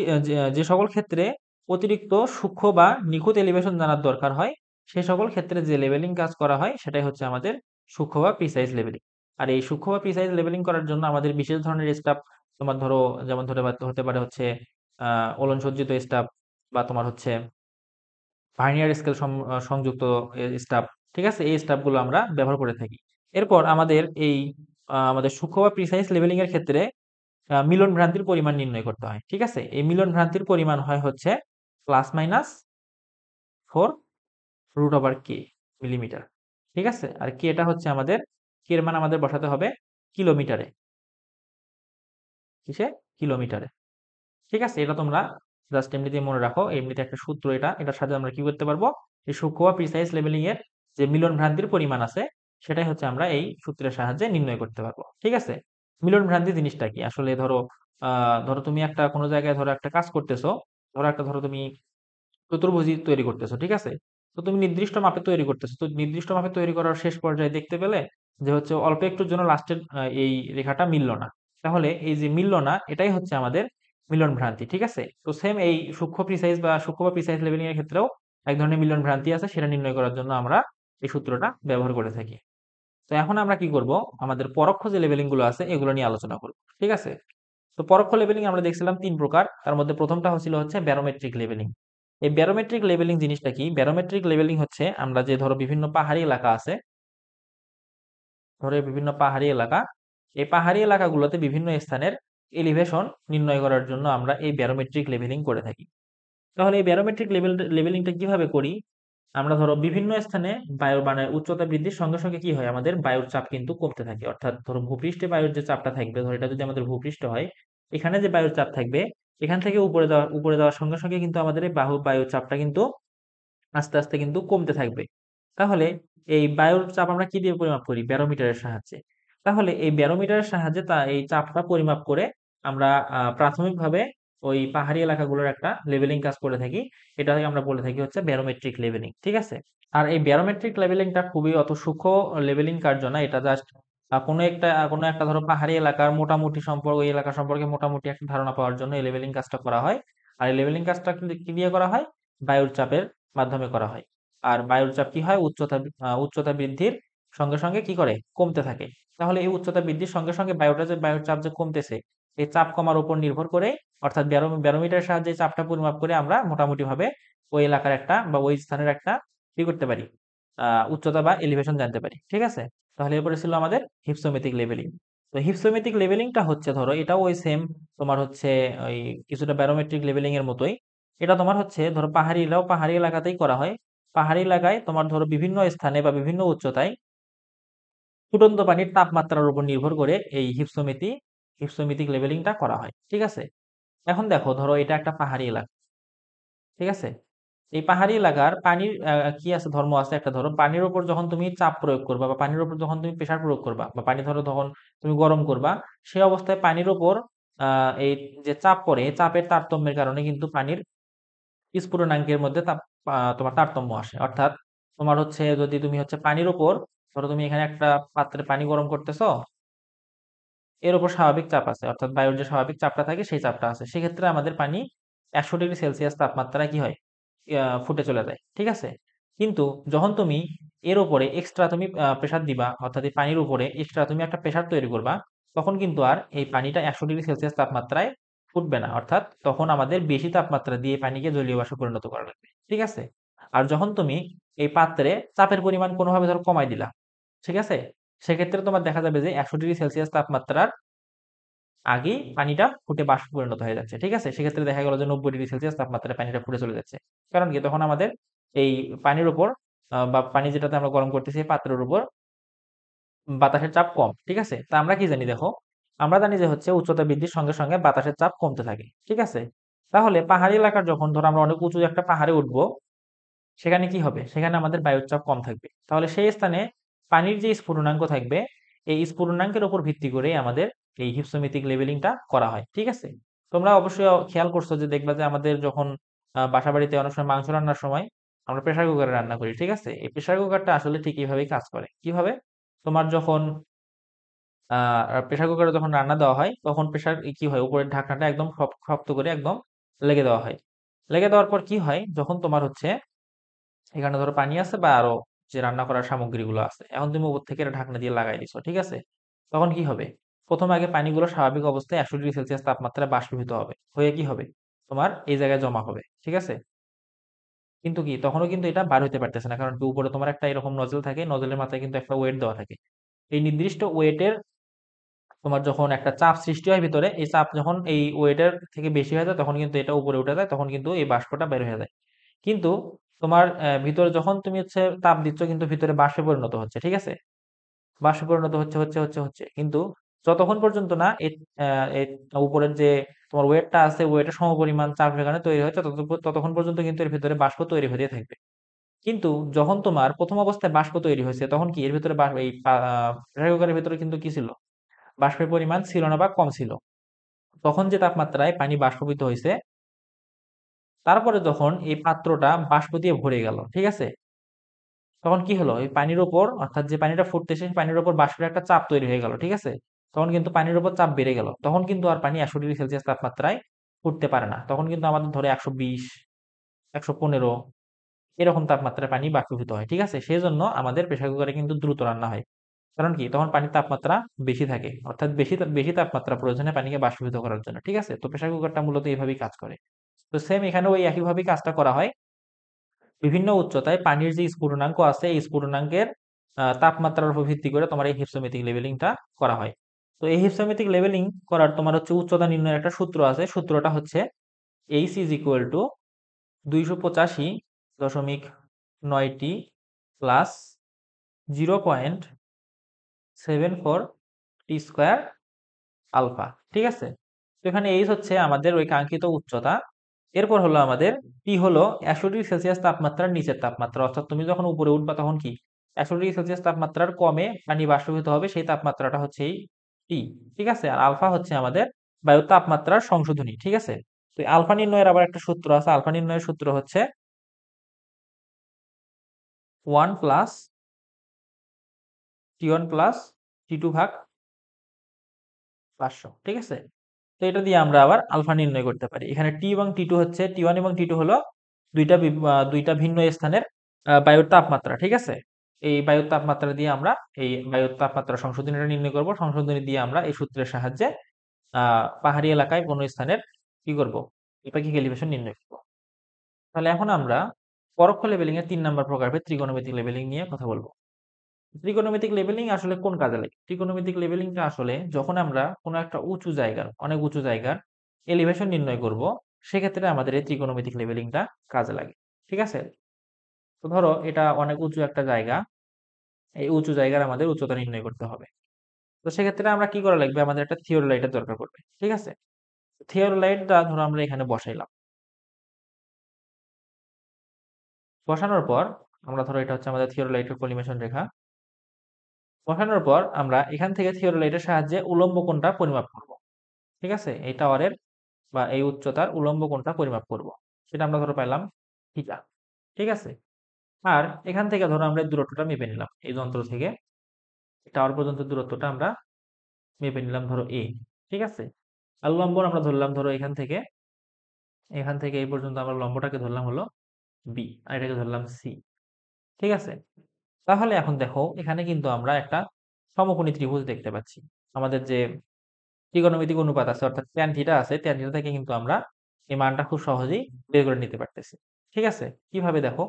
[SPEAKER 1] যে সকল ক্ষেত্রে অতিরিক্ত সূক্ষ্ম বা নিখুঁত এলিভেশন জানার দরকার হয়, সেই সকল ক্ষেত্রে যে লেভেলিং কাজ করা হয় সেটাই হচ্ছে আমাদের সূক্ষ্ম বা প্রিসাইজ লেভেলিং। আর এই সূক্ষ্ম বা প্রিসাইজ লেভেলিং করার জন্য আমাদের বিশেষ ধরনের স্টাফ তোমার ধরো যেমন হতে পারে হচ্ছে ওলন সজ্জিত স্টাফ বা তোমার হচ্ছে ভার্নিয়ার স্কেল সংযুক্ত স্টাফ, ঠিক আছে, এই স্টাফগুলো আমরা ব্যবহার করে থাকি। এরপর আমাদের এই আমাদের সূক্ষ্ম বা প্রিসাইজ লেভেলিং এর ক্ষেত্রে মিলন ভ্রান্তির পরিমাণ নির্ণয় করতে হয়, ঠিক আছে। এই মিলন ভ্রান্তির পরিমাণ হয় হচ্ছে +-4 √/k মিলিমিটার, ঠিক আছে। আর কে এটা হচ্ছে আমাদের, কে এর মান আমাদের বসাতে হবে কিলোমিটারে, কিসে, কিলোমিটারে, ঠিক আছে। এটা তোমরা জাস্ট এমনিতে মনে রাখো, এমনিতে একটা সূত্র এটা, এটার সাথে আমরা কি করতে পারবো, এই সূক্ষ্ম বা প্রিসাইজ লেভেলিং এর যে মিলন ভ্রান্তির পরিমাণ আছে সেটাই হচ্ছে আমরা এই সূত্রের সাহায্যে নির্ণয় করতে পারবো, ঠিক আছে। মিলন ভ্রান্তি জিনিসটা কি আসলে, ধরো তুমি একটা কোনো জায়গায় ধরো একটা কাজ করতেছো, ধরো তুমি চতুর্ভুজ তৈরি করতেছো, ঠিক আছে। তো তুমি নির্দিষ্ট মাপে তৈরি করতেছো, তো নির্দিষ্ট মাপে তৈরি করার শেষ পর্যায়ে দেখতে পেলে যে হচ্ছে অল্প একটুর জন্য লাস্টের এই রেখাটা মিললো না, তাহলে এই যে মিললো না এটাই হচ্ছে আমাদের মিলন ভ্রান্তি, ঠিক আছে। তো সেম এই সূক্ষ্ম বা প্রিসাইজ লেভেলিং এর ক্ষেত্রেও এক ধরনের মিলন ভ্রান্তি আছে, সেটা নির্ণয় করার জন্য আমরা এই সূত্রটা ব্যবহার করে থাকি। তো এখন আমরা কি করব, আমাদের পরোক্ষ যে লেভেলিং গুলো আছে এগুলো নিয়ে আলোচনা করব, ঠিক আছে। তো পরোক্ষ লেভেলিং আমরা দেখছিলাম 3 প্রকার, তার মধ্যে প্রথমটা হচ্ছে ব্যারোমেট্রিক লেভেলিং। এই ব্যারোমেট্রিক লেভেলিং জিনিসটা কি, ব্যারোমেট্রিক লেভেলিং হচ্ছে আমরা যে ধরো বিভিন্ন পাহাড়ি এলাকা আছে, ধরো এই বিভিন্ন পাহাড়ি এলাকা, এই পাহাড়ি এলাকাগুলোতে বিভিন্ন স্থানের এলিভেশন নির্ণয় করার জন্য আমরা এই ব্যারোমেট্রিক লেভেলিং করে থাকি। তাহলে এই ব্যারোমেট্রিক লেভেলিংটা কিভাবে করি, আমরা ধরো বিভিন্ন স্থানে বায়ুর মানে উচ্চতা বৃদ্ধির সঙ্গে সঙ্গে কি হয়, আমাদের বায়ুর চাপ কিন্তু কমতে থাকে। অর্থাৎ ধরো ভূপৃষ্ঠে বায়ুর যে চাপটা থাকবে, ধরো এটা যদি আমাদের ভূপৃষ্ঠ হয়, এখানে যে বায়ুর চাপ থাকবে, এখান থেকে উপরে যাওয়ার সঙ্গে সঙ্গে কিন্তু আমাদের এই বায়ুর চাপটা কিন্তু আস্তে আস্তে কিন্তু কমতে থাকবে। তাহলে এই বায়ুর চাপ আমরা কি দিয়ে পরিমাপ করি, ব্যারোমিটারের সাহায্যে। তাহলে এই ব্যারোমিটারের সাহায্যে এই চাপটা পরিমাপ করে আমরা প্রাথমিকভাবে ওই পাহাড়ি এলাকাগুলোর একটা লেভেলিং কাজ করে থাকি, এটাকে আমরা বলে থাকি হচ্ছে ব্যারোমেট্রিক লেভেলিং, ঠিক আছে। আর এই ব্যারোমেট্রিক লেভেলিংটা খুবই অত সূক্ষ্ম লেভেলিং কার্য না, এটা জাস্ট কোনো একটা ধরো পাহাড়ি এলাকার মোটামুটি সম্পর্ক, ওই এলাকা সম্পর্কে মোটামুটি একটা ধারণা পাওয়ার জন্য এই লেভেলিং কাজটা করা হয়। আর এই লেভেলিং কাজটা কি দিয়ে করা হয়, বায়ুর চাপের মাধ্যমে করা হয়। আর বায়ুর চাপ কি হয়, উচ্চতা বৃদ্ধির সঙ্গে সঙ্গে কি করে, কমতে থাকে। তাহলে এই উচ্চতা বৃদ্ধির সঙ্গে সঙ্গে বায়ুর চাপ যে কমতেছে, এই চাপ কমার উপর নির্ভর করে, অর্থাৎ ব্যারোমিটারের সাহায্যে চাপটা পরিমাপ করে আমরা মোটামুটি ভাবে ওই এলাকার একটা বা ওই স্থানের একটা কি করতে পারি, উচ্চতা বা এলিভেশন জানতে পারি, ঠিক আছে। তাহলে এরপরে ছিল আমাদের হিপসোমেটিক লেভেলিং। তো হিপসোমেটিক লেভেলিংটা হচ্ছে ধরো এটাও ওই সেম, তোমার হচ্ছে ওই কিছুটা ব্যারোমেট্রিক লেভেলিং এর মতোই। এটা তোমার হচ্ছে ধরো পাহাড়ি এলাকাতেই করা হয়। পাহাড়ি এলাকায় তোমার ধরো বিভিন্ন স্থানে বা বিভিন্ন উচ্চতায় ফুটন্ত পানির তাপমাত্রার উপর নির্ভর করে এই হিপসোমেটিক লেভেলিংটা করা হয়, ঠিক আছে। এখন দেখো, ধরো এটা একটা পাহাড়ি এলাকা, ঠিক আছে। এই পাহাড়ি এলাকার পানির কি আছে, ধর্ম আছে একটা, ধরো পানির উপর যখন তুমি চাপ প্রয়োগ করবা বা পানির উপর যখন তুমি প্রেসার প্রয়োগ করবা বা পানি ধরো তখন তুমি গরম করবা, সেই অবস্থায় পানির উপর এই যে চাপ পড়ে, এই চাপের তারতম্যের কারণে কিন্তু পানির স্ফুটনাঙ্কের মধ্যে তোমার তারতম্য আসে। অর্থাৎ তোমার হচ্ছে যদি তুমি হচ্ছে পানির উপর, ধরো তুমি এখানে একটা পাত্রে পানি গরম করতেছো, এর উপর স্বাভাবিক চাপ আছে, অর্থাৎ বায়ুর যে স্বাভাবিক চাপটা থাকে সেই চাপটা আছে, সেক্ষেত্রে আমাদের পানি 100 ডিগ্রি সেলসিয়াস তাপমাত্রায় কি হয়, ফুটে চলে যায়, ঠিক আছে। কিন্তু যখন তুমি এর উপরে এক্সট্রা তুমি প্রেসার দিবা, অর্থাৎ এই পানির উপরে এক্সট্রা তুমি একটা প্রেসার তৈরি করবা, তখন কিন্তু আর এই পানিটা 100 ডিগ্রি সেলসিয়াস তাপমাত্রায় ফুটবে না। অর্থাৎ তখন আমাদের বেশি তাপমাত্রা দিয়ে পানিকে জলীয় বাষ্পে পরিণত করা লাগবে, ঠিক আছে। আর যখন তুমি এই পাত্রে চাপের পরিমাণ কোনোভাবে ধরো কমাই দিলা, ঠিক আছে, সেক্ষেত্রে তোমার দেখা যাবে যে 100 ডিগ্রি সেলসিয়াস তাপমাত্রার আগেই পানিটা ফুটে বাষ্পে পরিণত হয়ে যাচ্ছে, ঠিক আছে। সেক্ষেত্রে দেখা গেল যে 90 ডিগ্রি সেলসিয়াস তাপমাত্রায় পানিটা ফুটে চলে যাচ্ছে। কারণ কি, তখন আমাদের এই পানির উপর বা পানি যেটাতে আমরা গরম করতেছি এই পাত্রের উপর বাতাসের চাপ কম, ঠিক আছে। তা আমরা কি জানি দেখো, আমরা জানি যে হচ্ছে উচ্চতা বৃদ্ধির সঙ্গে সঙ্গে বাতাসের চাপ কমতে থাকে, ঠিক আছে। তাহলে পাহাড়ি এলাকার যখন ধরো আমরা অনেক উঁচু একটা পাহাড়ে উঠবো, সেখানে কি হবে, সেখানে আমাদের বায়ুর চাপ কম থাকবে। তাহলে সেই স্থানে পানির যে স্ফুটনাঙ্ক থাকবে, এই স্ফুটনাঙ্কের উপর ভিত্তি করে আমাদের এই হিপসোমেটিক লেভেলিংটা করা হয়, ঠিক আছে। তোমরা অবশ্যই খেয়াল করছো যে দেখবা যে আমাদের যখন বাসা বাড়িতে অনেক সময় মাংস রান্নার সময় আমরা প্রেসার কুকারে রান্না করি, ঠিক আছে। এই প্রেসার কুকারটা আসলে ঠিক এইভাবেই কাজ করে। কিভাবে, তোমার যখন প্রেসার কুকারে যখন রান্না দেওয়া হয়, তখন প্রেসার কি হয়, উপরের ঢাকনাটা একদম শক্ত করে একদম লেগে দেওয়া হয়। লেগে দেওয়ার পর কি হয়, যখন তোমার হচ্ছে এখানে ধরো পানি আছে বা আরো যে রান্না করার সামগ্রীগুলো আছে, এখন তুমি উপর থেকে এটা ঢাকনা দিয়ে লাগাই দিছো, ঠিক আছে। তখন কি হবে, প্রথমে আগে পানিগুলো স্বাভাবিক অবস্থায় 100 ডিগ্রি সেলসিয়াস তাপমাত্রায় বাষ্পীভূত হবে, হয়ে কি হবে, তোমার এই জায়গায় জমা হবে, ঠিক আছে। কিন্তু কি তখনও কিন্তু এটা বার হইতে পারতেছে না, কারণ কি উপরে তোমার একটা এরকম নজল থাকে, নজলের মাথায় কিন্তু একটা ওয়েট দেওয়া থাকে। এই নির্দিষ্ট ওয়েটের তোমার যখন একটা চাপ সৃষ্টি হয় ভিতরে, এই চাপ যখন এই ওয়েটের থেকে বেশি হয়ে যায় তখন কিন্তু এটা উপরে উঠে যায়, তখন কিন্তু এই বাষ্পটা বের হয়ে যায়। কিন্তু তোমার ভিতরে যখন তুমি হচ্ছে তাপ দিচ্ছ কিন্তু ভিতরে বাষ্পে পরিণত হচ্ছে, ঠিক আছে? বাষ্পে পরিণত হচ্ছে কিন্তু যতক্ষণ পর্যন্ত না এই উপরের যে তোমার ওয়েটটা আছে, ওয়েটের সমপরিমাণ চাপ সেখানে তৈরি হচ্ছে, ততক্ষণ পর্যন্ত কিন্তু এর ভিতরে বাষ্প তৈরি হতে থাকবে। কিন্তু যখন তোমার প্রথম অবস্থায় বাষ্প তৈরি হয়েছে তখন কি এর ভিতরে প্রেসার কুকারের ভিতরে কিন্তু কি ছিল, বাষ্পের পরিমাণ ছিল না বা কম ছিল। তখন যে তাপমাত্রায় পানি বাষ্পীভূত হয়েছে, তারপরে যখন এই পাত্রটা বাষ্প দিয়ে ভরে গেল, ঠিক আছে, তখন কি হলো, এই পানির উপর অর্থাৎ যে পানিটা ফুটতেছে সেই পানির উপর বাষ্পের একটা চাপ তৈরি হয়ে গেল, ঠিক আছে। তখন কিন্তু পানির উপর চাপ বেড়ে গেল, তখন কিন্তু আর পানি 100 ডিগ্রি সেলসিয়াস তাপমাত্রায় ফুটতে পারে না, তখন কিন্তু আমাদের ধরে 120, 115 এরকম তাপমাত্রায় পানি বাষ্পীভূত হয়, ঠিক আছে। সেই জন্য আমাদের প্রেসার কুকারে কিন্তু দ্রুত রান্না হয়, কারণ কি তখন পানির তাপমাত্রা বেশি থাকে, অর্থাৎ বেশি তাপমাত্রা প্রয়োজনে পানিকে বাষ্পীভূত করার জন্য, ঠিক আছে। তো প্রেসার কুকারটা মূলত এইভাবেই কাজ করে। তো সেম এখানেও ওই একইভাবেই কাজটা করা হয়। বিভিন্ন উচ্চতায় পানির যে স্ফুটনাঙ্ক আছে এই স্ফুটনাঙ্কের তাপমাত্রার উপর ভিত্তি করে তোমার এই হিপসোমেট্রিক লেভেলিংটা করা হয়। তো এই হিপসোমেট্রিক লেভেলিং করার তোমার হচ্ছে উচ্চতা নির্ণয়ের একটা সূত্র আছে, সূত্রটা হচ্ছে এইচ ইজ ইকুয়াল টু 285.9টি প্লাস 0.74 টি স্কোয়ার আলফা, ঠিক আছে। তো এখানে এইচ হচ্ছে আমাদের ওই কাঙ্ক্ষিত উচ্চতা, এরপর হলো আমাদের টি হলো 100 ডিগ্রি সেলসিয়াস তাপমাত্রার নিচের তাপমাত্রা, অর্থাৎ তুমি যখন উপরে উঠবা তখন কি 100 ডিগ্রি সেলসিয়াস তাপমাত্রার কমে পানি বাষ্পীভূত হবে, সেই তাপমাত্রাটা হচ্ছে এই টি, ঠিক আছে। আর আলফা হচ্ছে আমাদের বায়ুর তাপমাত্রার সংশোধনী, ঠিক আছে। তো এই আলফা নির্ণয়ের আবার একটা সূত্র আছে, আলফা নির্ণয়ের সূত্র হচ্ছে 1 + T1 + T2/500, ঠিক আছে। তো এটা দিয়ে আমরা আবার আলফা নির্ণয় করতে পারি। এখানে টি এবং টি টু হচ্ছে, টি1 এবং টি2 হলো দুইটা ভিন্ন স্থানের বায়ুর তাপমাত্রা, ঠিক আছে। এই বায়ুর তাপমাত্রা দিয়ে আমরা এই বায়ুর তাপমাত্রা সংশোধনীটা নির্ণয় করব, সংশোধনী দিয়ে আমরা এই সূত্রের সাহায্যে পাহাড়ি এলাকায় কোনো স্থানের কি করব, আপেক্ষিক এলিভেশন নির্ণয় করব। তাহলে এখন আমরা পরোক্ষ লেভেলিং এর 3 নম্বর প্রকারভেদ ত্রিকোণমিতিক লেভেলিং নিয়ে কথা বলবো। ত্রিকোণমিতিক লেভেলিং আসলে কোন কাজে লাগে? ত্রিকোণমিতিক লেভেলিংটা আসলে যখন আমরা কোনো একটা উঁচু জায়গার, অনেক উঁচু জায়গার এলিভেশন নির্ণয় করব, সেক্ষেত্রে আমাদের এই ত্রিকোণমিতিক লেভেলিংটা কাজে লাগে, ঠিক আছে। তো ধরো এটা অনেক উঁচু একটা জায়গা, এই উঁচু জায়গার আমাদের উচ্চতা নির্ণয় করতে হবে। তো সেক্ষেত্রে আমরা কি করা লাগবে, আমাদের একটা থিওরোলাইটের দরকার পড়বে, ঠিক আছে। থিওরোলাইটটা ধরো আমরা এখানে বসাইলাম, বসানোর পর আমরা ধরো এটা হচ্ছে আমাদের থিওরোলাইটের কলিমেশন রেখা, বসানোর পর আমরা এখান থেকে থিওরোলাইটের সাহায্যে উলম্ব কোণটা পরিমাপ করব, ঠিক আছে। এই টাওয়ারের বা এই উচ্চতার উলম্ব কোণটা পরিমাপ করব, সেটা আমরা ধরো পাইলাম থিটা, ঠিক আছে। আর এখান থেকে ধরো আমরা এই দূরত্বটা মেপে নিলাম, এই যন্ত্র থেকে টাওয়ার পর্যন্ত দূরত্বটা আমরা মেপে নিলাম ধরো এ, ঠিক আছে। আর লম্ব আমরা ধরলাম ধরো এখান থেকে এই পর্যন্ত আমরা লম্বটাকে ধরলাম হলো বি, আর এটাকে ধরলাম সি, ঠিক আছে। তাহলে এখন দেখো এখানে কিন্তু আমরা একটা সমকোণী ত্রিভুজ দেখতে পাচ্ছি। আমাদের যে ত্রিকোণমিতিক অনুপাত আছে অর্থাৎ ট্যান থিটা আছে, ট্যান থিটা থেকে কিন্তু আমরা এই মানটা খুব সহজেই বের করে নিতে পারতেছি, ঠিক আছে। কিভাবে দেখো,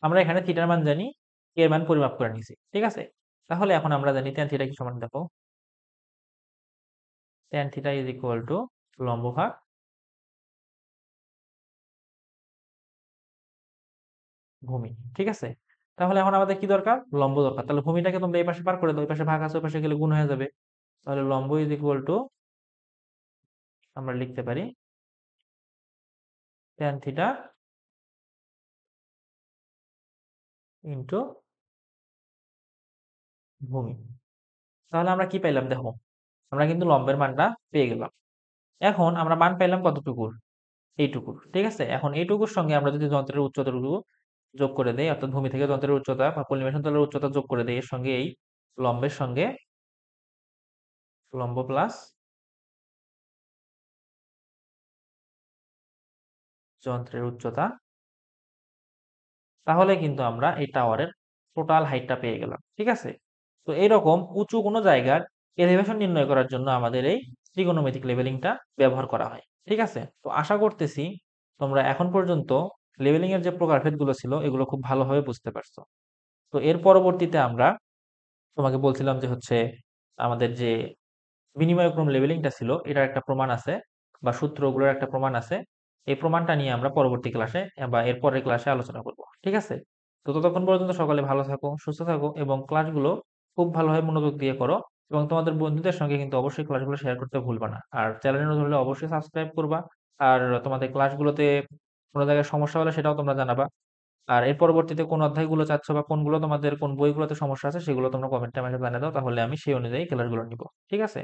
[SPEAKER 1] আমরা এখানে থিটার মান জানি, এর মান পরিমাপ করে নিছি, ঠিক আছে। তাহলে এখন আমরা জানি ট্যান থিটা কি সমান, দেখো tan theta is equal two লম্ব ভাগ ভূমি, ঠিক আছে। তাহলে এখন আমাদের কি দরকার, লম্ব দরকার। তাহলে ভূমিটাকে তোমরা এই পাশে পার করে দাও, এই পাশে ভাগ আছে ওই পাশে গেলে গুণ হয়ে যাবে। তাহলে লম্ব ইজ ইকুয়াল টু আমরা লিখতে পারি ট্যান থিটা ইন্টু ভূমি। তাহলে আমরা কি পাইলাম দেখো, আমরা কিন্তু লম্বের মানটা পেয়ে গেলাম। এখন আমরা মান পাইলাম কতটুকুর, এইটুকুর, ঠিক আছে। এখন এইটুকুর সঙ্গে আমরা যদি যন্ত্রের উচ্চতাটুকু যোগ করে দেই, অর্থাৎ ভূমি থেকে যন্ত্রের উচ্চতা বা পরিবেশন তলের উচ্চতা যোগ করে দেই, এর সঙ্গে এই লম্বের সঙ্গে লম্ব প্লাস যন্ত্রের উচ্চতা, তাহলে কিন্তু আমরা এই টাওয়ারের টোটাল হাইটটা পেয়ে গেলাম, ঠিক আছে। তো এইরকম উঁচু কোনো জায়গার এলিভেশন নির্ণয় করার জন্য আমাদের এই ত্রিকোণমিতিক লেভেলিংটা ব্যবহার করা হয়, ঠিক আছে। তো আশা করতেছি তোমরা এখন পর্যন্ত লেভেলিং এর যে প্রকারভেদগুলো ছিল এগুলো খুব ভালোভাবে বুঝতে পারছো। তো এর পরবর্তীতে আমরা তোমাকে বলছিলাম যে হচ্ছে আমাদের যে বিনিময়ক্রম লেভেলিংটা ছিল এটার একটা প্রমাণ আছে বা সূত্রগুলোর একটা প্রমাণ আছে। এই প্রমাণটা নিয়ে আমরা পরবর্তী ক্লাসে বা এর পরের ক্লাসে আলোচনা করব, ঠিক আছে? তো ততক্ষণ পর্যন্ত সকলে ভালো থাকো, সুস্থ থাকো এবং ক্লাসগুলো খুব ভালোভাবে মনোযোগ দিয়ে করো এবং তোমাদের বন্ধুদের সঙ্গে কিন্তু অবশ্যই ক্লাসগুলো শেয়ার করতে ভুলবা না। আর চ্যানেলে নতুন হলে অবশ্যই সাবস্ক্রাইব করবা। আর তোমাদের ক্লাসগুলোতে কোনো জায়গায় সমস্যা হলে সেটাও তোমরা জানাবা। আর এর পরবর্তীতে কোন অধ্যায়গুলো চাচ্ছ বা কোনগুলো তোমাদের কোন বইগুলোতে সমস্যা আছে সেগুলো তোমরা কমেন্টে আমাকে জানিয়ে দাও, তাহলে আমি সেই অনুযায়ী ক্লাসগুলো নিব, ঠিক আছে?